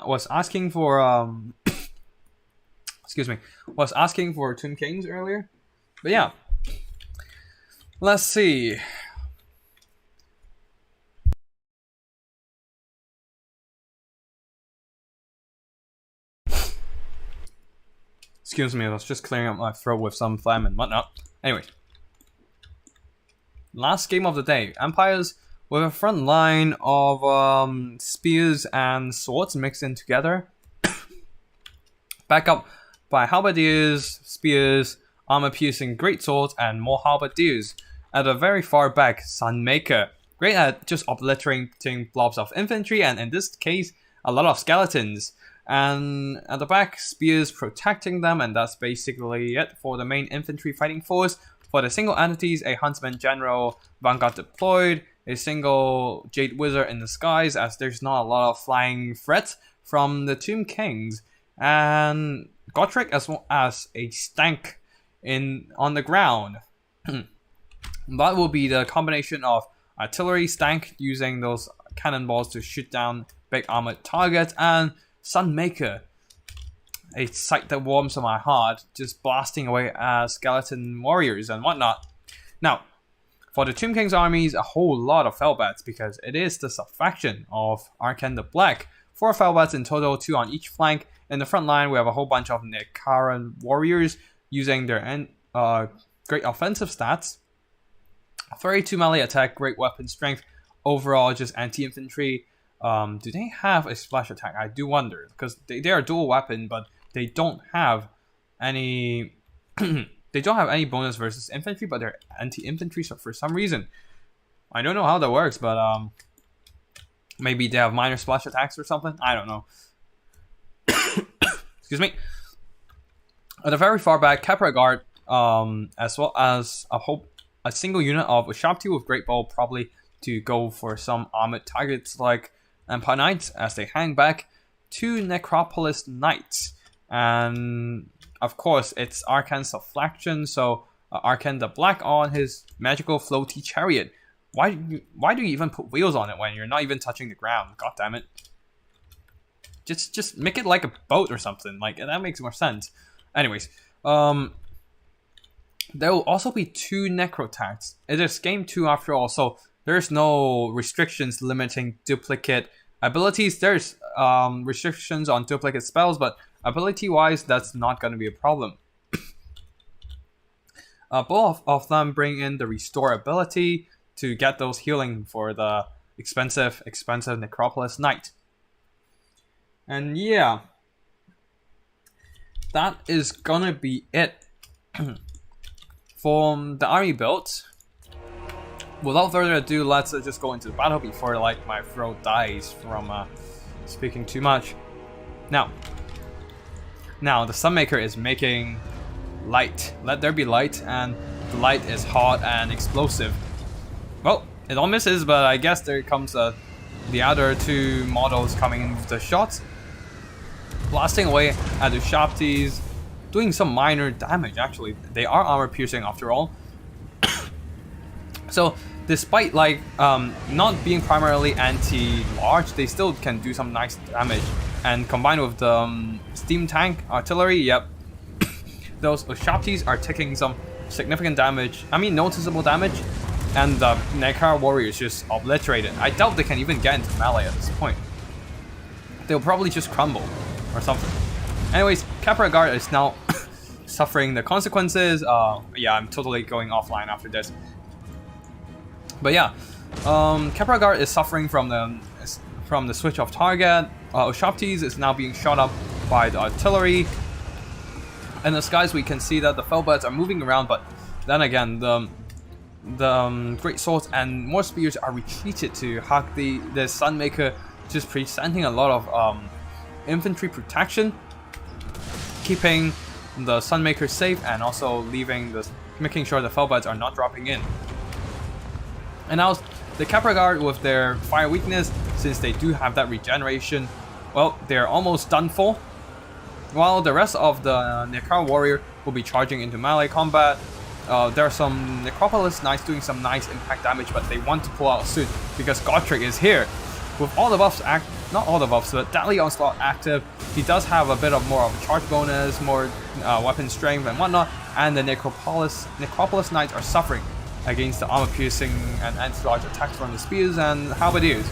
[SPEAKER 1] was asking for excuse me, was asking for Tomb Kings earlier. But yeah, let's see. Excuse me, I was just clearing up my throat with some phlegm and whatnot. Anyways, last game of the day, Empires with a front line of spears and swords mixed in together. Back up by halberdiers, spears, armor-piercing greatswords, and more halberdiers. At the very far back, Sunmaker, great at just obliterating blobs of infantry, and in this case, a lot of skeletons. And at the back, spears protecting them, and that's basically it for the main infantry fighting force. For the single entities, a Huntsman General Vanguard deployed, a single Jade Wizard in the skies, as there's not a lot of flying threats from the Tomb Kings, and Gotrek as well as a stank on the ground. That will be the combination of artillery stank using those cannonballs to shoot down big armored targets, and Sunmaker, a sight that warms my heart, just blasting away at skeleton warriors and whatnot. Now, for the Tomb King's armies, a whole lot of Felbats, because it is the sub-faction of Arkan the Black. 4 Felbats in total, 2 on each flank. In the front line, we have a whole bunch of Nekaran warriors using their great offensive stats. 32 melee attack, great weapon strength, overall just anti-infantry. Do they have a splash attack? I do wonder, because they are dual weapon, but they don't have any they don't have any bonus versus infantry, but they're anti-infantry for some reason. I don't know how that works, but maybe they have minor splash attacks or something. I don't know. Excuse me. At the very far back, Capra Guard, as well as a single unit of a Sharptooth with Great Bow, probably to go for some armored targets like Empire Knights as they hang back. 2 Necropolis Knights, and of course it's Arkan's sub-faction, so Arkan the Black on his magical floaty chariot. Why do you even put wheels on it when you're not even touching the ground? God damn it! Just make it like a boat or something. Like, that makes more sense. Anyways, there will also be 2 Necrotags. It is game 2 after all, so there's no restrictions limiting duplicate abilities. There's restrictions on duplicate spells, but ability-wise, that's not going to be a problem. Both of them bring in the restore ability to get those healing for the expensive Necropolis Knight. And yeah, that is gonna be it from the army build. Without further ado, let's just go into the battle before my throat dies from speaking too much. Now the Sunmaker is making light. Let there be light, and the light is hot and explosive. Well, it all misses, but I guess there comes the other 2 models coming in with the shots, blasting away at the Sharpties, doing some minor damage. Actually, they are armor piercing after all. So despite not being primarily anti-large, they still can do some nice damage. and combined with the steam tank artillery, yep, those Ushaptis are taking some significant damage. I mean, noticeable damage, and the Nekar warriors just obliterated. I doubt they can even get into melee at this point. They'll probably just crumble or something. Anyways, Capra Guard is now suffering the consequences. Yeah, I'm totally going offline after this. But yeah, Capra Guard is suffering from the switch of target. Ushaptis is now being shot up by the artillery. In the skies, we can see that the Felbats are moving around, but then again, the great swords and more spears are retreated to hug the Sunmaker, just presenting a lot of infantry protection, keeping the Sunmaker safe, and also making sure the Felbats are not dropping in. And now the Capra Guard, with their fire weakness, since they do have that regeneration, well, they're almost done for. While the rest of the Nekar warrior will be charging into melee combat. There are some Necropolis Knights doing some nice impact damage, but they want to pull out soon because Gotrek is here. With all the buffs not all the buffs, but Deadly Onslaught active, he does have a bit of more of a charge bonus, more weapon strength and whatnot, and the Necropolis Knights are suffering against the armor-piercing and anti-large attacks from the spears and halberdiers.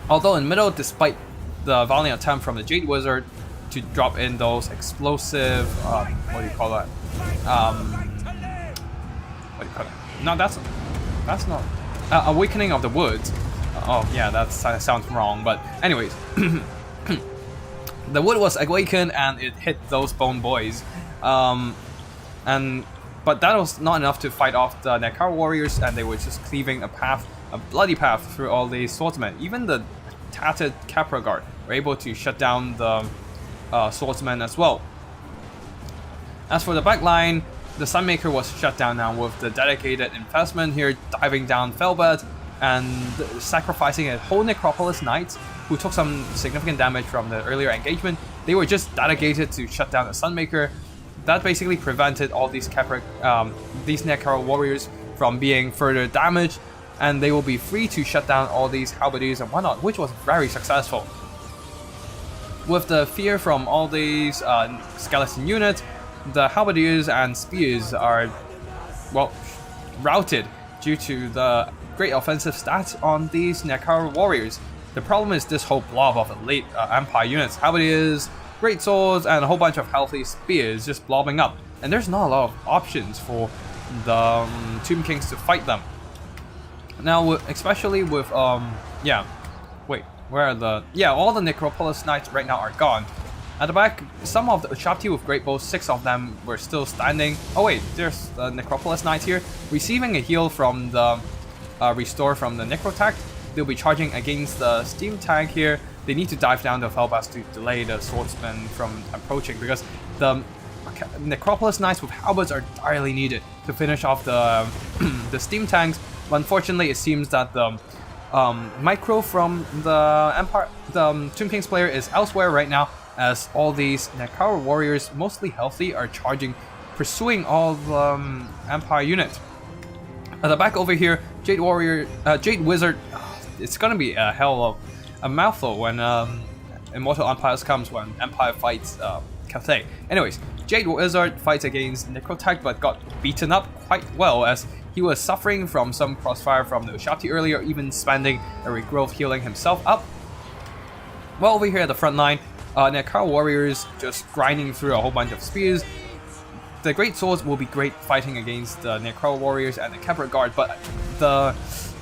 [SPEAKER 1] Although in middle, despite the valiant attempt from the Jade Wizard to drop in those explosive, what do you call that? What do you call it? No, that's not Awakening of the Woods. Oh yeah, that sounds wrong. But anyways, the wood was awakened and it hit those bone boys, but that was not enough to fight off the Nekar warriors, and they were just cleaving a bloody path through all these swordsmen. Even the tattered Capra Guard were able to shut down the swordsmen as well. As for the backline, the Sunmaker was shut down now with the dedicated investment here diving down Felbert and sacrificing a whole Necropolis Knights who took some significant damage from the earlier engagement. They were just dedicated to shut down the Sunmaker. That basically prevented all these Nekar warriors from being further damaged, and they will be free to shut down all these halberdiers and whatnot, which was very successful. With the fear from all these skeleton units, the halberdiers and spears are, well, routed due to the great offensive stats on these Nekar warriors. The problem is this whole blob of elite Empire units, halberdiers, great swords, and a whole bunch of healthy spears just blobbing up. And there's not a lot of options for the Tomb Kings to fight them. Now, especially with, yeah, wait, where are the... Yeah, all the Necropolis Knights right now are gone. At the back, some of the Ushapti with great bows, 6 of them were still standing. Oh wait, there's the Necropolis Knights here, receiving a heal from the restore from the Necrotact. They'll be charging against the steam tank here. They need to dive down the Felbats to delay the swordsmen from approaching, because the Necropolis Knights with halberds are direly needed to finish off the the steam tanks. But unfortunately, it seems that the micro from the Empire, the Tomb Kings player, is elsewhere right now, as all these Nekar warriors, mostly healthy, are charging, pursuing all the Empire units. At the back over here, Jade Wizard, it's gonna be a hell of a mouthful when Immortal Empires comes, when Empire fights Cathay. Anyways, Jade Wizard fights against Necrotact, but got beaten up quite well, as he was suffering from some crossfire from the Ushapti earlier, even spending a regrowth healing himself up. Well, over here at the front line, Nekar warriors just grinding through a whole bunch of spears. The great swords will be great fighting against the Nekar warriors and the Capra Guard, but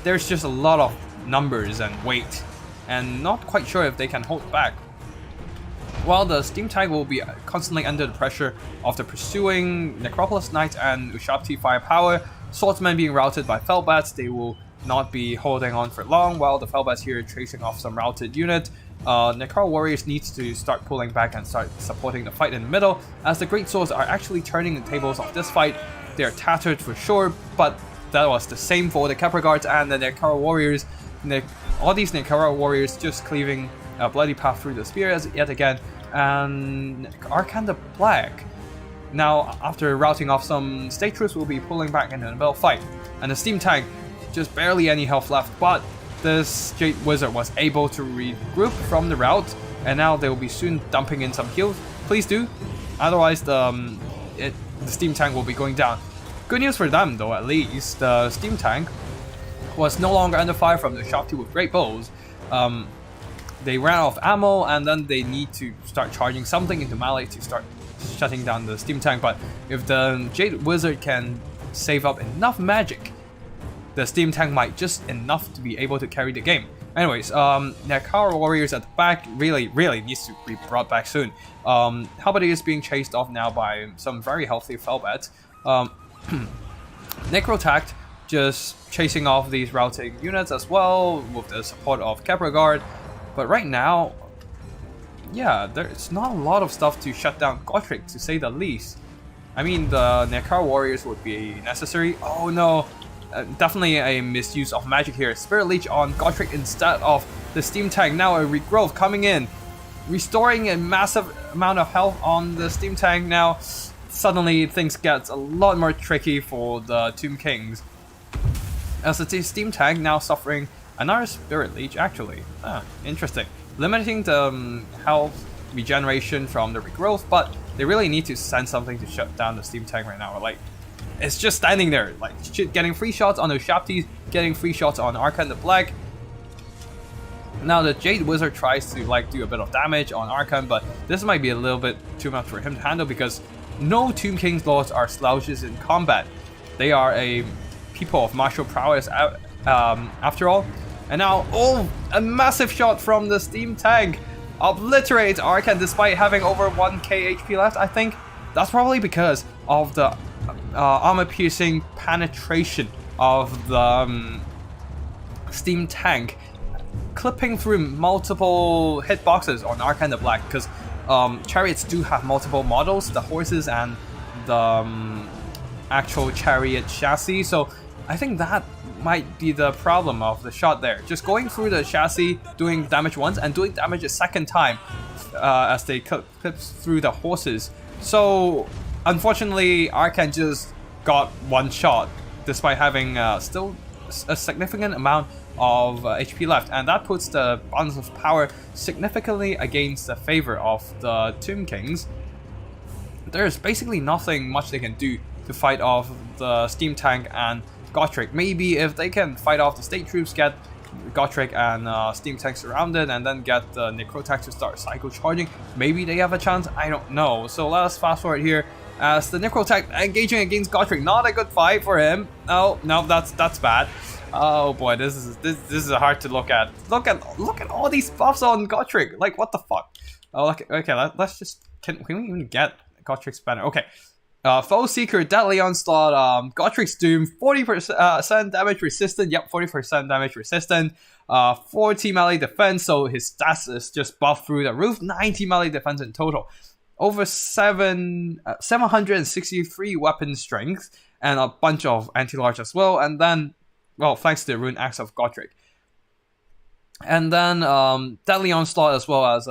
[SPEAKER 1] there's just a lot of numbers and weight, and not quite sure if they can hold back. While the steam tank will be constantly under the pressure of the pursuing Necropolis Knights and Ushapti firepower, swordsmen being routed by Felbats, they will not be holding on for long, while the Felbats here tracing off some routed unit. Nekar warriors needs to start pulling back and start supporting the fight in the middle, as the great swords are actually turning the tables of this fight. They are tattered for sure, but that was the same for the Capra Guards and the Nekar warriors. All these Nekar warriors just cleaving a bloody path through the spears yet again, and Arcanda Black, now after routing off some state troops, will be pulling back into the middle fight. And the steam tank, just barely any health left, but this Jade Wizard was able to regroup from the rout and now they will be soon dumping in some heals. Please do, otherwise the steam tank will be going down. Good news for them though, at least the steam tank was no longer under fire from the Shopty with great bows. They ran out of ammo, and then they need to start charging something into melee to start shutting down the steam tank. But if the Jade Wizard can save up enough magic, the steam tank might just enough to be able to carry the game. Anyways, Nekara warriors at the back really needs to be brought back soon. Halberd is being chased off now by some very healthy Felbats. Necrotact just chasing off these routing units as well with the support of Kepra Guard. But right now, yeah, there's not a lot of stuff to shut down Gotrek, to say the least. I mean, the Nekara warriors would be necessary. Oh no, definitely a misuse of magic here. Spirit Leech on Gotrek instead of the steam tank. Now a regrowth coming in, restoring a massive amount of health on the steam tank. Now suddenly things get a lot more tricky for the Tomb Kings, as the steam tank now suffering another Spirit Leech actually. Interesting. Limiting the health regeneration from the regrowth, but they really need to send something to shut down the steam tank right now. Like, it's just standing there, like getting free shots on the Shopties, getting free shots on Arkan the Black. Now the Jade Wizard tries to like do a bit of damage on Arkan, but this might be a little bit too much for him to handle because no Tomb King's lords are slouches in combat. They are a people of martial prowess after all. And now, oh, a massive shot from the steam tank obliterates Arkan despite having over 1k HP left. I think that's probably because of the armor-piercing penetration of the steam tank, clipping through multiple hitboxes on Arkan the Black, because chariots do have multiple models, the horses and the actual chariot chassis, so I think that might be the problem of the shot there. Just going through the chassis, doing damage once, and doing damage a second time as they clip through the horses. So, unfortunately, Arkan just got one shot, despite having still a significant amount of HP left, and that puts the balance of power significantly against the favor of the Tomb Kings. There's basically nothing much they can do to fight off the steam tank and Gotrek. Maybe if they can fight off the state troops, get Gotrek and steam tank surrounded, and then get the Necrotact to start cycle charging, maybe they have a chance. I don't know. So let us fast forward here as the Necrotact engaging against Gotrek. Not a good fight for him. Oh no, that's bad. Oh boy, this is hard to look at. Look at all these buffs on Gotrek. Like, what the fuck? Oh, okay. Let's just can we even get Gotrek's banner? Okay. Foe Seeker, Deadly Onslaught, Gotrek's Doom, 40% damage resistant. Yep, 40% damage resistant. 40 melee defense, so his stats is just buffed through the roof. 90 melee defense in total. Over 763 weapon strength, and a bunch of anti-large as well. And then, well, thanks to the Rune Axe of Gotrek. And then Deadly Onslaught as well as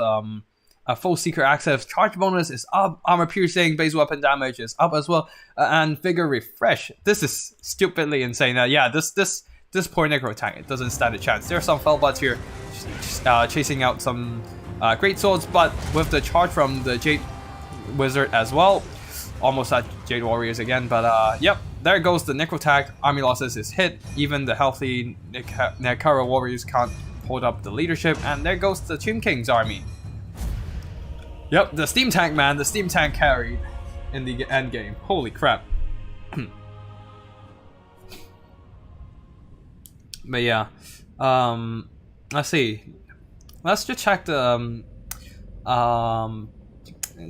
[SPEAKER 1] a Full Seeker Access. Charge bonus is up, armor piercing, base weapon damage is up as well, and Vigor Refresh. This is stupidly insane. Yeah, this poor Necrotank, it doesn't stand a chance. There are some Felbats here chasing out some great swords, but with the charge from the Jade Wizard as well, almost at Jade Warriors again. But yep, there goes the Necrotank. Army losses is hit. Even the healthy Nekara Warriors can't hold up the leadership, and there goes the Tomb King's army. Yep, the steam tank, man. The steam tank carried in the end game. Holy crap. But yeah, let's see. Let's just check the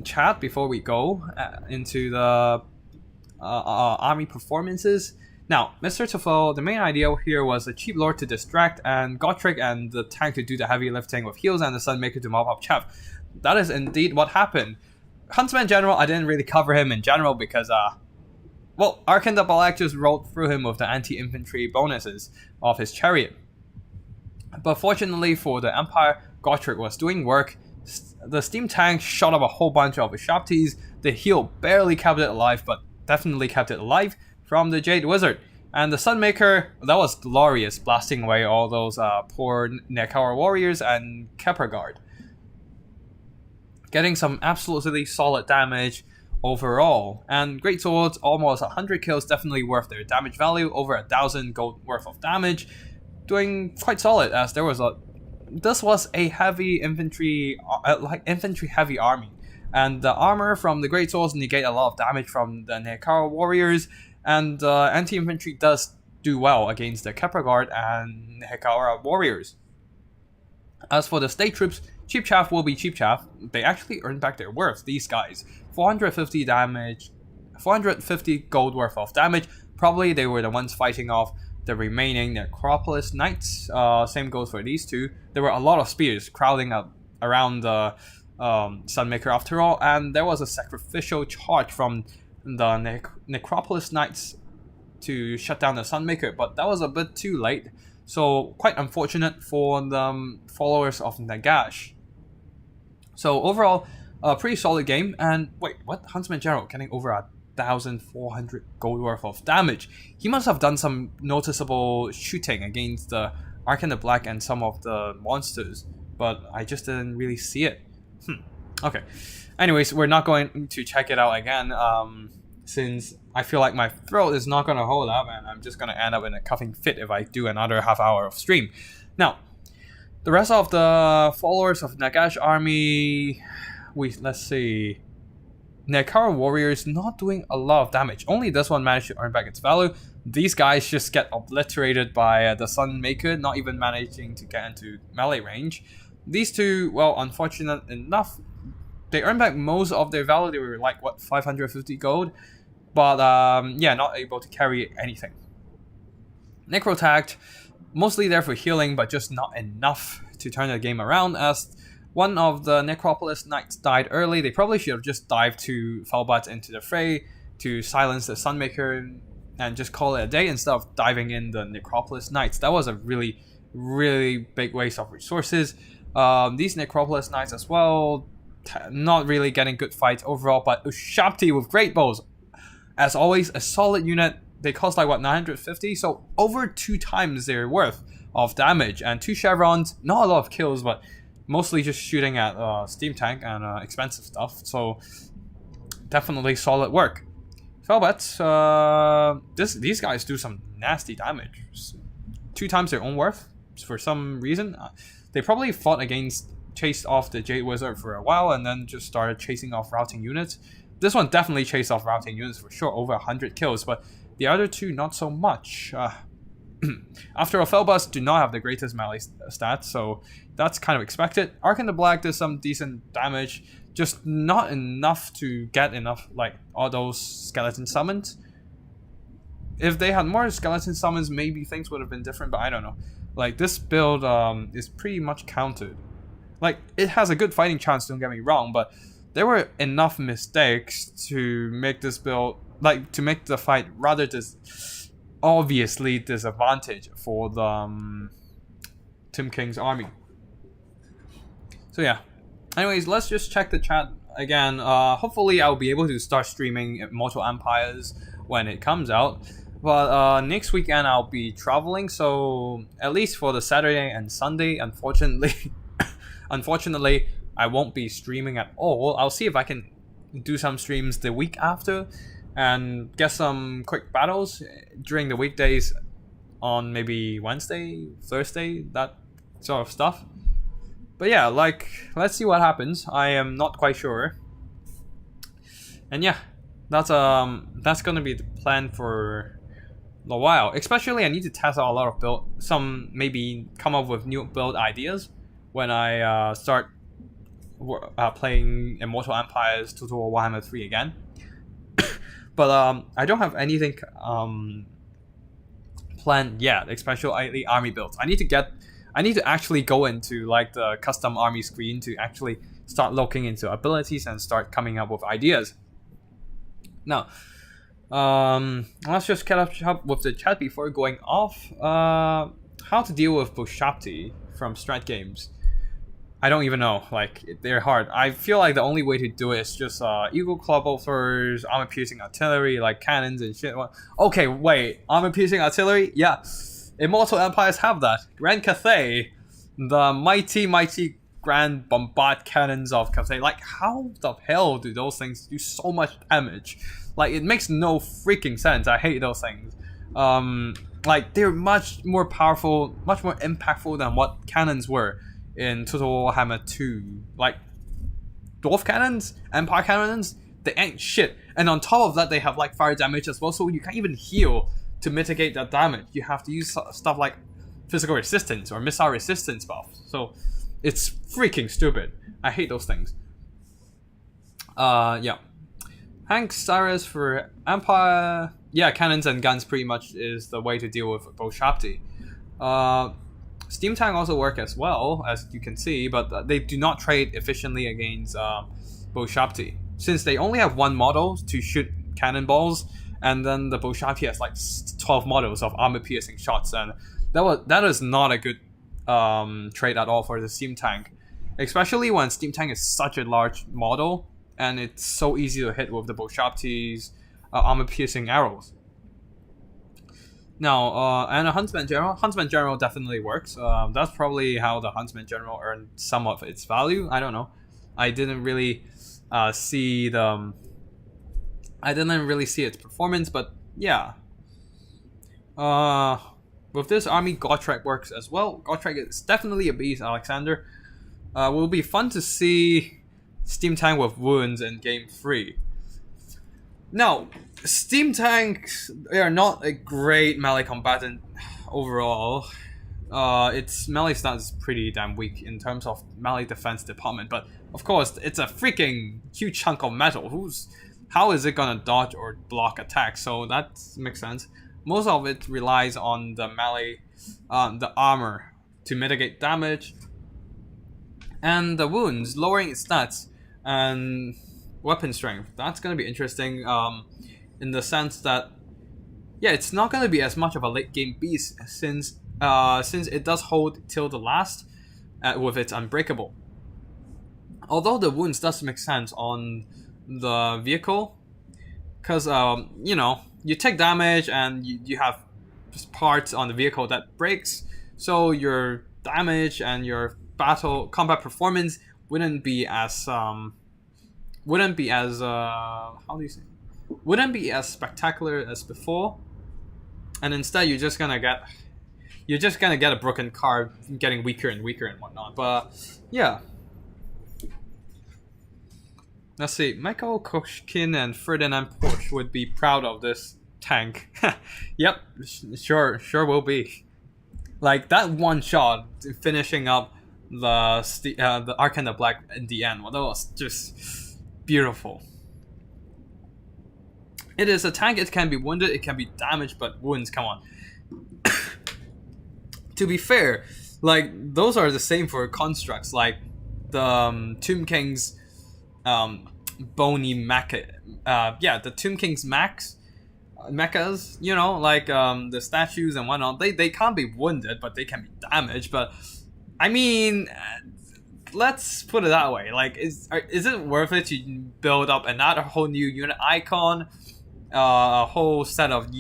[SPEAKER 1] chat before we go into the army performances. Now, Mr. Tufel, the main idea here was a cheap lord to distract, and Gotrek and the tank to do the heavy lifting with heals, and the Sunmaker to mop up chaff. That is indeed what happened. Huntsman General, I didn't really cover him in general because, well, Arkan the Black just rolled through him with the anti-infantry bonuses of his chariot. But fortunately for the Empire, Gotrek was doing work. The steam tank shot up a whole bunch of Shopties. The heal barely kept it alive, but definitely kept it alive from the Jade Wizard. And the Sunmaker, that was glorious, blasting away all those poor Nekara warriors and Kepra Guard. getting some absolutely solid damage overall. And Great Swords, almost 100 kills, definitely worth their damage value, over 1,000 gold worth of damage, doing quite solid, as this was a heavy infantry, infantry heavy army, and the armor from the Great Swords negate a lot of damage from the Nekara warriors, and anti-infantry does do well against the Kepra Guard and Nekara warriors. As for the state troops, Cheap Chaff will be Cheap Chaff. They actually earn back their worth, these guys. 450 damage, 450 gold worth of damage. Probably they were the ones fighting off the remaining Necropolis Knights. Same goes for these two. There were a lot of spears crowding up around the Sunmaker after all, and there was a sacrificial charge from the Necropolis Knights to shut down the Sunmaker, but that was a bit too late. So quite unfortunate for the followers of Nagash. So overall, a pretty solid game. And wait, what? Huntsman General getting over 1,400 gold worth of damage. He must have done some noticeable shooting against the Ark and the Black and some of the monsters, but I just didn't really see it. Okay. Anyways, we're not going to check it out again, since I feel like my throat is not going to hold up, and I'm just going to end up in a coughing fit if I do another half hour of stream. Now, the rest of the followers of Nagash army, let's see. Nekara warriors not doing a lot of damage. Only this one managed to earn back its value. These guys just get obliterated by the Sunmaker, not even managing to get into melee range. These two, well, unfortunate enough, they earned back most of their value. They were like, what, 550 gold? But yeah, not able to carry anything. Necrotact, mostly there for healing, but just not enough to turn the game around, as one of the Necropolis Knights died early. They probably should have just dived to Felbat into the fray to silence the Sunmaker and just call it a day instead of diving in the Necropolis Knights. That was a really, really big waste of resources. These Necropolis Knights as well, not really getting good fights overall, but Ushapti with great bows, as always, a solid unit. They cost like, what, 950? So over 2 times their worth of damage. And 2 chevrons, not a lot of kills, but mostly just shooting at Steam Tank and expensive stuff. So definitely solid work. Felbats, these guys do some nasty damage. 2 times their own worth for some reason. They probably chased off the Jade Wizard for a while and then just started chasing off routing units. This one definitely chased off routing units for sure, over 100 kills, but the other two not so much. After all, Felbats do not have the greatest melee stats, so that's kind of expected. Ark and the Black does some decent damage, just not enough to get enough, like, all those skeleton summons. If they had more skeleton summons, maybe things would have been different, but I don't know. Like, this build is pretty much counted. Like, it has a good fighting chance, don't get me wrong, but there were enough mistakes to make this build, like, to make the fight rather obviously disadvantage for the Tim King's army. So yeah. Anyways, let's just check the chat again. Hopefully I'll be able to start streaming Immortal Empires when it comes out. But next weekend I'll be traveling, so at least for the Saturday and Sunday, unfortunately, I won't be streaming at all. I'll see if I can do some streams the week after and get some quick battles during the weekdays on maybe Wednesday, Thursday, that sort of stuff. But yeah, like, let's see what happens. I am not quite sure. And yeah, that's gonna be the plan for a while. Especially I need to test out a lot of maybe come up with new build ideas when I start playing Immortal Empires Total Warhammer 3 again. But I don't have anything planned yet, especially army builds. I need to actually go into like the custom army screen to actually start looking into abilities and start coming up with ideas. Now, let's just catch up with the chat before going off. How to deal with Bushapti from Stratgames. I don't even know, like, they're hard. I feel like the only way to do it is just Eagle Club offers, armor piercing artillery, like cannons and shit. Okay, wait, armor piercing artillery? Yeah, Immortal Empires have that. Grand Cathay, the mighty grand bombard cannons of Cathay. Like, how the hell do those things do so much damage? Like, it makes no freaking sense. I hate those things. Like, they're much more powerful, much more impactful than what cannons were in Total Warhammer 2. Like, Dwarf cannons, Empire cannons, they ain't shit. And on top of that, they have like fire damage as well, so you can't even heal to mitigate that damage. You have to use stuff like physical resistance or missile resistance buffs. So it's freaking stupid. I hate those things. Yeah. Hank Cyrus for Empire. Yeah, cannons and guns pretty much is the way to deal with Bolshapti. Steam Tank also work as well, as you can see, but they do not trade efficiently against Bolshapti, since they only have one model to shoot cannonballs, and then the Bolshapti has like 12 models of armor-piercing shots, and that is not a good trade at all for the Steam Tank, especially when Steam Tank is such a large model, and it's so easy to hit with the Bolshapti's armor-piercing arrows. Now, and a Huntsman General definitely works. That's probably how the Huntsman General earned some of its value. I don't know. I didn't really see its performance, but yeah. With this army, Gotrek works as well. Gotrek is definitely a beast, Alexander. Will be fun to see Steam Tank with wounds in Game 3. Now, Steam Tanks, they are not a great melee combatant overall. Its melee stats is pretty damn weak in terms of melee defense department, but of course, it's a freaking huge chunk of metal. How is it gonna dodge or block attacks? So that makes sense. Most of it relies on the melee, the armor to mitigate damage, and the wounds, lowering its stats, and weapon strength. That's gonna be interesting. In the sense that, yeah, it's not going to be as much of a late game beast since it does hold till the last with its unbreakable. Although the wounds does make sense on the vehicle, because you know, you take damage and you have just parts on the vehicle that breaks, so your damage and your combat performance wouldn't be as how do you say? Wouldn't be as spectacular as before, and instead you're just gonna get a broken car getting weaker and weaker and whatnot. But yeah, let's see. Michael Koshkin and Ferdinand Porsche would be proud of this tank. Yep, sure will be. Like that one shot finishing up the Arcana Black in the end. Well, that was just beautiful. It is a tank, it can be wounded, it can be damaged, but wounds, come on. To be fair, like, those are the same for constructs, like the Tomb King's bony mecha. Yeah, the Tomb King's mechas, you know, like the statues and whatnot, they can't be wounded, but they can be damaged. But, I mean, let's put it that way. Like, is it worth it to build up another whole new unit icon? A whole set of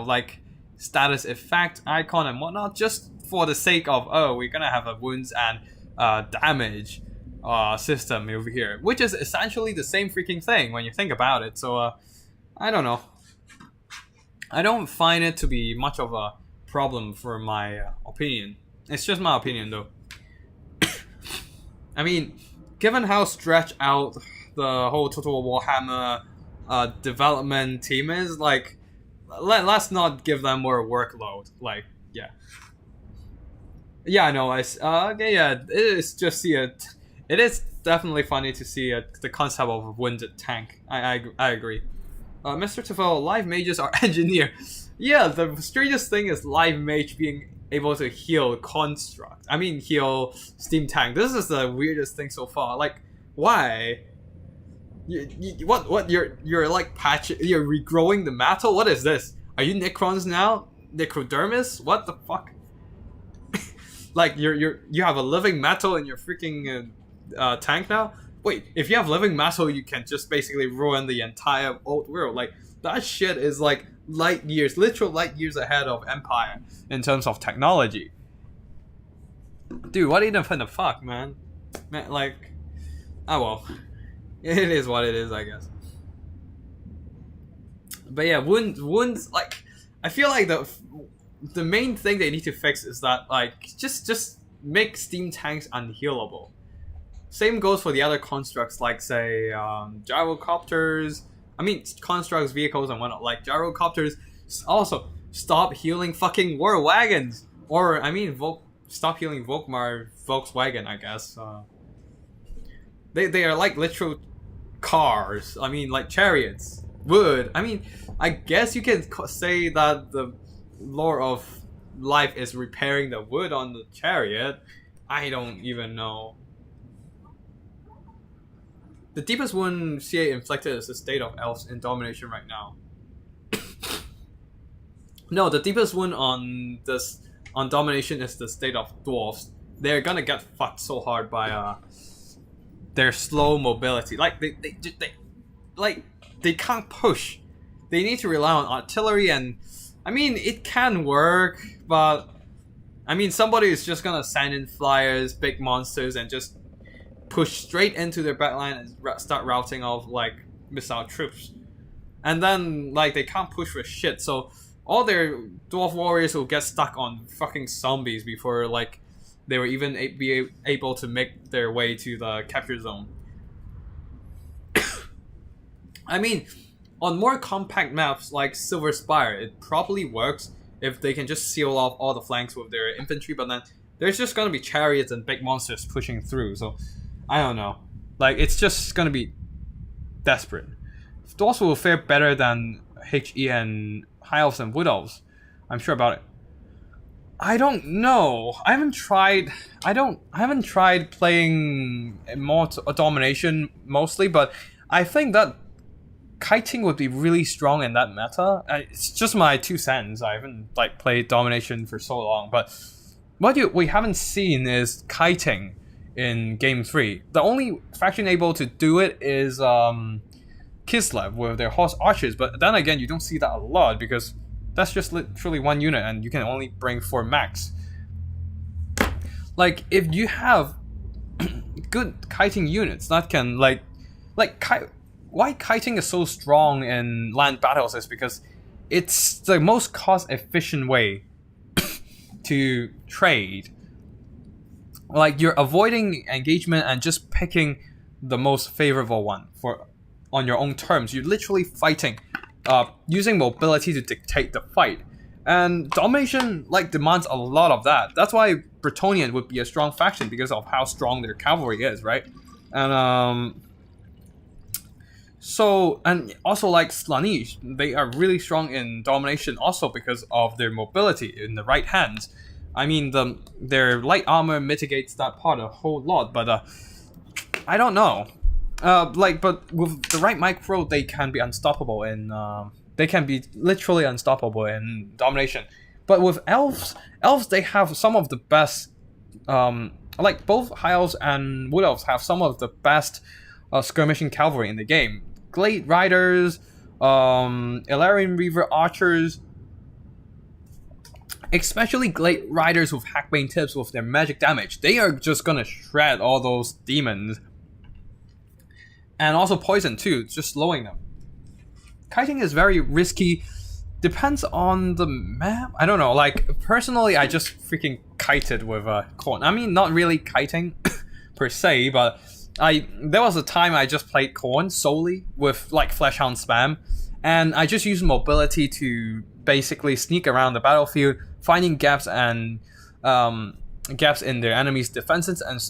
[SPEAKER 1] like status effect icon and whatnot, just for the sake of, oh, we're gonna have a wounds and damage system over here, which is essentially the same freaking thing when you think about it. So I don't know. I don't find it to be much of a problem for my opinion. It's just my opinion though. I mean, given how stretched out the whole Total Warhammer development team is, like, let's not give them more workload. Like, yeah, I know. Okay, yeah, it is just see it. It is definitely funny to see the concept of a wounded tank. I agree. Mr. Tafel, live mages are engineered. Yeah, the strangest thing is live mage being able to heal construct. I mean, heal Steam Tank. This is the weirdest thing so far. Like, why? What? You're like you're regrowing the metal? What is this? Are you Necrons now? Necrodermis? What the fuck? Like you have a living metal in your freaking tank now? Wait, if you have living metal, you can just basically ruin the entire old world. Like, that shit is like literal light years ahead of Empire in terms of technology. Dude, what in the fuck, man? Man, like, oh well, it is what it is, I guess. But yeah, wounds. Like, I feel like the main thing they need to fix is that like just make steam tanks unhealable. Same goes for the other constructs, like say gyrocopters. I mean, constructs, vehicles, and whatnot. Like gyrocopters, also stop healing fucking war wagons, or I mean, stop healing Volkswagen. I guess they are like literal cars. I mean, like chariots, wood. I mean, I guess you can say that the lore of life is repairing the wood on the chariot. I don't even know. The deepest wound CA inflicted is the state of elves in domination right now. No, the deepest wound on domination is the state of dwarves. They're gonna get fucked so hard by their slow mobility. Like they can't push. They need to rely on artillery, and I mean it can work, but I mean somebody is just gonna send in flyers, big monsters, and just push straight into their backline and start routing off like missile troops, and then like they can't push for shit. So all their dwarf warriors will get stuck on fucking zombies before like they were even be able to make their way to the capture zone. I mean, on more compact maps like Silver Spire, it probably works if they can just seal off all the flanks with their infantry, but then there's just gonna be chariots and big monsters pushing through, so I don't know. Like, it's just gonna be desperate. Dwarves will fare better than HE and High Elves and Wood Elves. I'm sure about it. I don't know. I haven't tried playing more domination mostly, but I think that kiting would be really strong in that meta. It's just my 2 cents. I haven't like played domination for so long, but what we haven't seen is kiting in Game 3. The only faction able to do it is Kislev with their horse archers, but then again, you don't see that a lot because that's just literally 1 unit and you can only bring 4 max. Like, if you have good kiting units that can why kiting is so strong in land battles is because it's the most cost efficient way to trade. Like, you're avoiding engagement and just picking the most favorable one on your own terms. You're literally fighting, using mobility to dictate the fight. And domination demands a lot of that. That's why Bretonnian would be a strong faction because of how strong their cavalry is, right? And and also like Slaanesh, they are really strong in domination also because of their mobility in the right hands. I mean, their light armor mitigates that part a whole lot, but I don't know. But with the right micro, they can be unstoppable they can be literally unstoppable in domination. But with elves they have some of the best. Both High Elves and Wood Elves have some of the best skirmishing cavalry in the game. Glade Riders, Illyrian Reaver Archers. Especially Glade Riders with Hackbane tips with their magic damage. They are just gonna shred all those demons. And also poison too, just slowing them. Kiting is very risky. Depends on the map. I don't know, like personally I just freaking kited with Khorne. I mean, not really kiting per se, but there was a time I just played Khorne solely with like Fleshhound spam. And I just used mobility to basically sneak around the battlefield, finding gaps and gaps in their enemies' defenses, and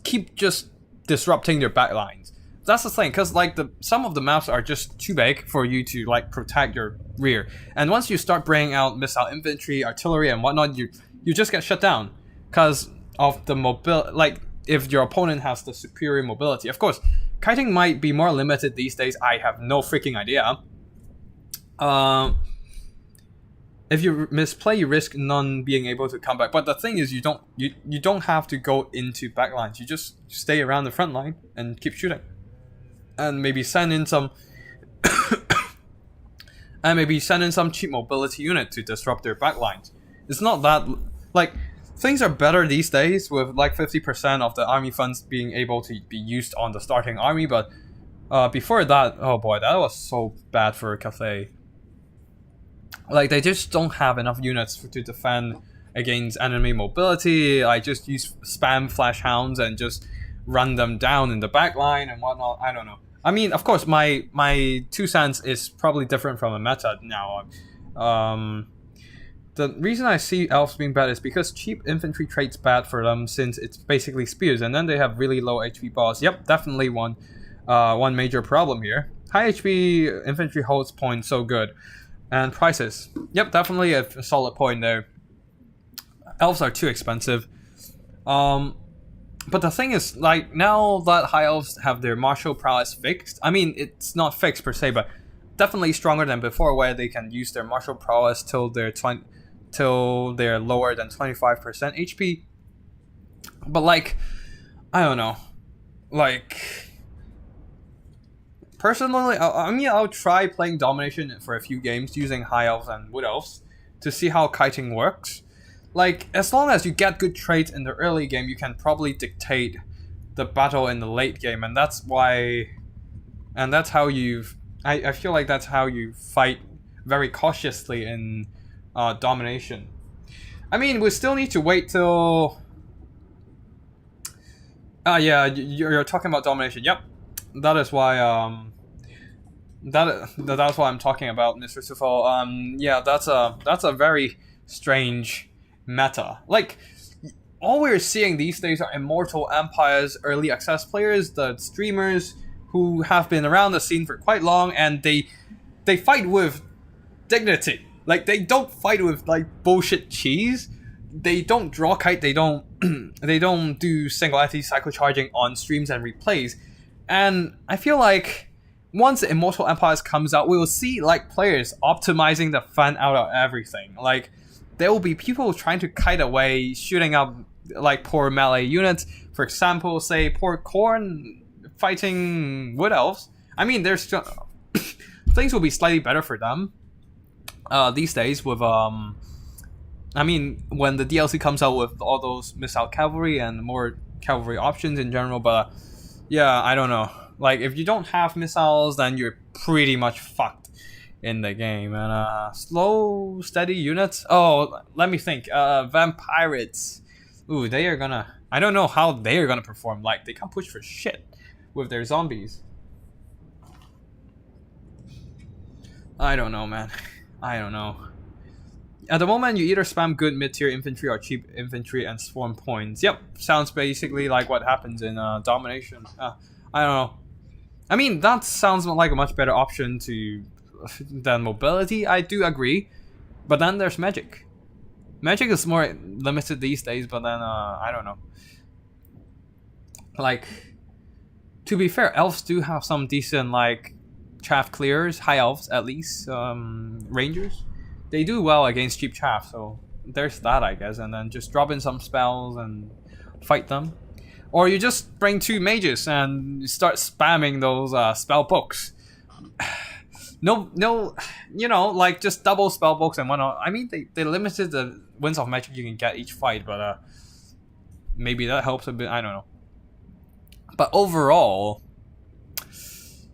[SPEAKER 1] keep just disrupting their backlines. That's the thing, because some of the maps are just too big for you to protect your rear. And once you start bringing out missile infantry, artillery, and whatnot, you just get shut down because of the mobility. If your opponent has the superior mobility, of course, kiting might be more limited these days. I have no freaking idea. If you misplay, you risk none being able to come back. But the thing is, you don't have to go into backlines. You just stay around the front line and keep shooting, and maybe send in some, cheap mobility unit to disrupt their backlines. It's not that things are better these days with like 50% of the army funds being able to be used on the starting army, but before that, oh boy, that was so bad for Cathay. Like, they just don't have enough units to defend against enemy mobility. I just use spam flash hounds and just run them down in the back line and whatnot. I don't know. I mean, of course, my 2 cents is probably different from a meta now. The reason I see elves being bad is because cheap infantry trade's bad for them, since it's basically spears, and then they have really low HP boss. Yep, definitely one major problem here. High HP infantry holds points so good. And prices. Yep, definitely a solid point there. Elves are too expensive. But the thing is, like, now that high elves have their martial prowess fixed, I mean, it's not fixed per se, but definitely stronger than before, where they can use their martial prowess till they're lower than 25% HP. But like, I don't know, like, personally, I'll try playing domination for a few games using high elves and wood elves to see how kiting works. Like, as long as you get good traits in the early game, you can probably dictate the battle in the late game, and that's how I feel like that's how you fight very cautiously in domination. I mean, we still need to wait till... yeah, you're talking about domination. Yep, that is why that's what I'm talking about, Mr. Sufo. Yeah, that's a very strange meta. Like, all we're seeing these days are Immortal Empire's early access players, the streamers who have been around the scene for quite long, and they fight with dignity. Like, they don't fight with like bullshit cheese. They don't draw kite. They don't they don't do single anti-cycle charging on streams and replays. And I feel like once the Immortal Empires comes out, we will see like players optimizing the fun out of everything. Like, there will be people trying to kite away, shooting up like poor melee units. For example, say poor Khorne fighting wood elves. I mean, there's things will be slightly better for them these days with I mean, when the DLC comes out with all those missile cavalry and more cavalry options in general. But yeah, I don't know. Like, if you don't have missiles, then you're pretty much fucked in the game. And slow, steady units. Oh, let me think. Vampirates. Ooh, they are gonna... I don't know how they are gonna perform. Like, they can't push for shit with their zombies. I don't know, man. I don't know. At the moment, you either spam good mid-tier infantry or cheap infantry and swarm points. Yep, sounds basically like what happens in Domination. I don't know. I mean, that sounds like a much better option than mobility. I do agree. But then there's magic. Magic is more limited these days, but then, I don't know. Like, to be fair, elves do have some decent, like, chaff clears, high elves at least, rangers. They do well against cheap chaff, so there's that, I guess. And then just drop in some spells and fight them. Or you just bring 2 mages and start spamming those spell books. No, you know, like just double spell books and whatnot. I mean, they limited the winds of magic you can get each fight, but maybe that helps a bit. I don't know. But overall,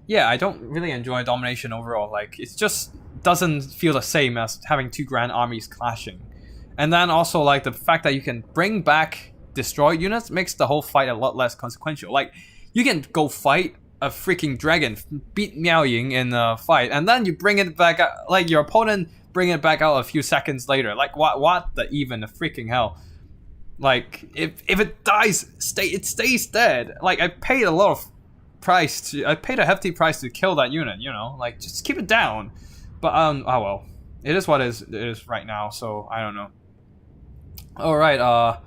[SPEAKER 1] yeah, I don't really enjoy domination overall. Like, it just doesn't feel the same as having 2 grand armies clashing. And then also, like, the fact that you can bring back destroyed units makes the whole fight a lot less consequential. Like, you can go fight a freaking dragon, beat Miao Ying in a fight, and then you bring it back out, like, your opponent bring it back out a few seconds later. Like, what the even the freaking hell? Like, if it dies, it stays dead. Like, I paid a lot of I paid a hefty price to kill that unit, you know? Like, just keep it down. But, oh well. It is what it is right now, so I don't know. Alright,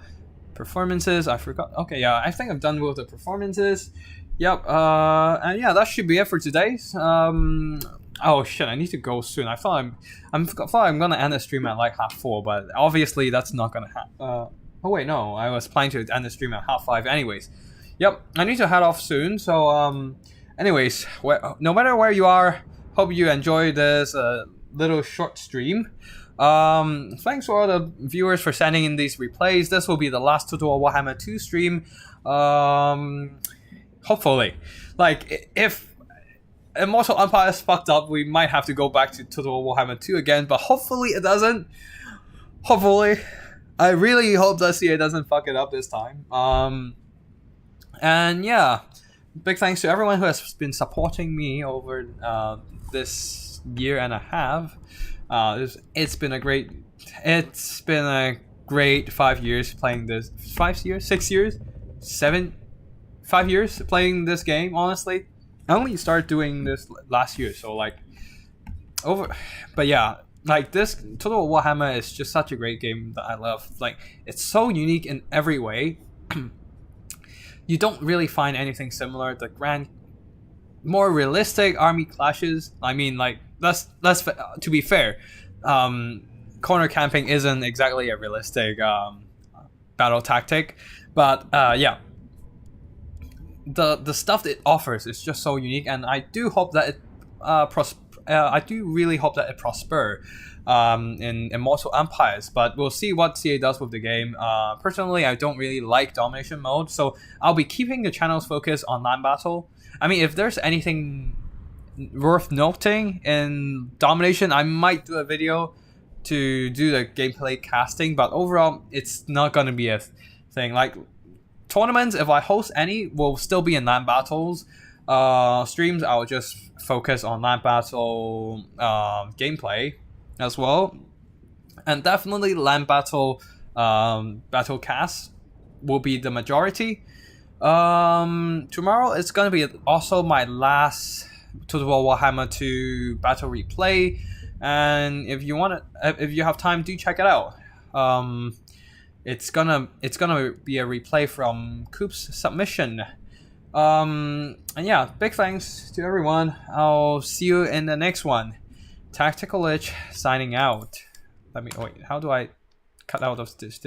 [SPEAKER 1] performances, I forgot. Okay, yeah, I think I'm done with the performances. Yep, and yeah, that should be it for today. Oh shit, I need to go soon. I thought I'm gonna end the stream at like 4:30, but obviously that's not gonna happen. Oh wait, no, I was planning to end the stream at 5:30 anyways. Yep, I need to head off soon, so anyways, no matter where you are, hope you enjoy this little short stream. Thanks for all the viewers for sending in these replays. This will be the last Total Warhammer 2 stream. Hopefully. Like, if Immortal Empire is fucked up, we might have to go back to Total Warhammer 2 again, but hopefully it doesn't. Hopefully. I really hope that CA doesn't fuck it up this time. And yeah, big thanks to everyone who has been supporting me over this year and a half. It's been a great 5 years playing this. 5 years, 6 years, 5 years playing this game. Honestly, I only started doing this last year, so like but yeah, like this Total Warhammer is just such a great game that I love. Like, it's so unique in every way. You don't really find anything similar. The more realistic army clashes. I mean, like, let's to be fair, corner camping isn't exactly a realistic battle tactic, but yeah, the stuff it offers is just so unique, and I do hope that it I do really hope that it prosper in Immortal Empires, but we'll see what CA does with the game. Personally, I don't really like domination mode, so I'll be keeping the channel's focus on land battle. I mean, if there's anything worth noting in domination, I might do a video to do the gameplay casting, but overall, it's not gonna be a thing. Like, tournaments, if I host any, will still be in land battles. Streams, I'll just focus on land battle gameplay as well, and definitely land battle battle cast will be the majority. Tomorrow it's gonna be also my last Total Warhammer 2 battle replay, and if you have time, do check it out. It's gonna be a replay from Coop's submission. And yeah, big thanks to everyone. I'll see you in the next one. Tactical Lich signing out. Let me wait. How do I cut out of this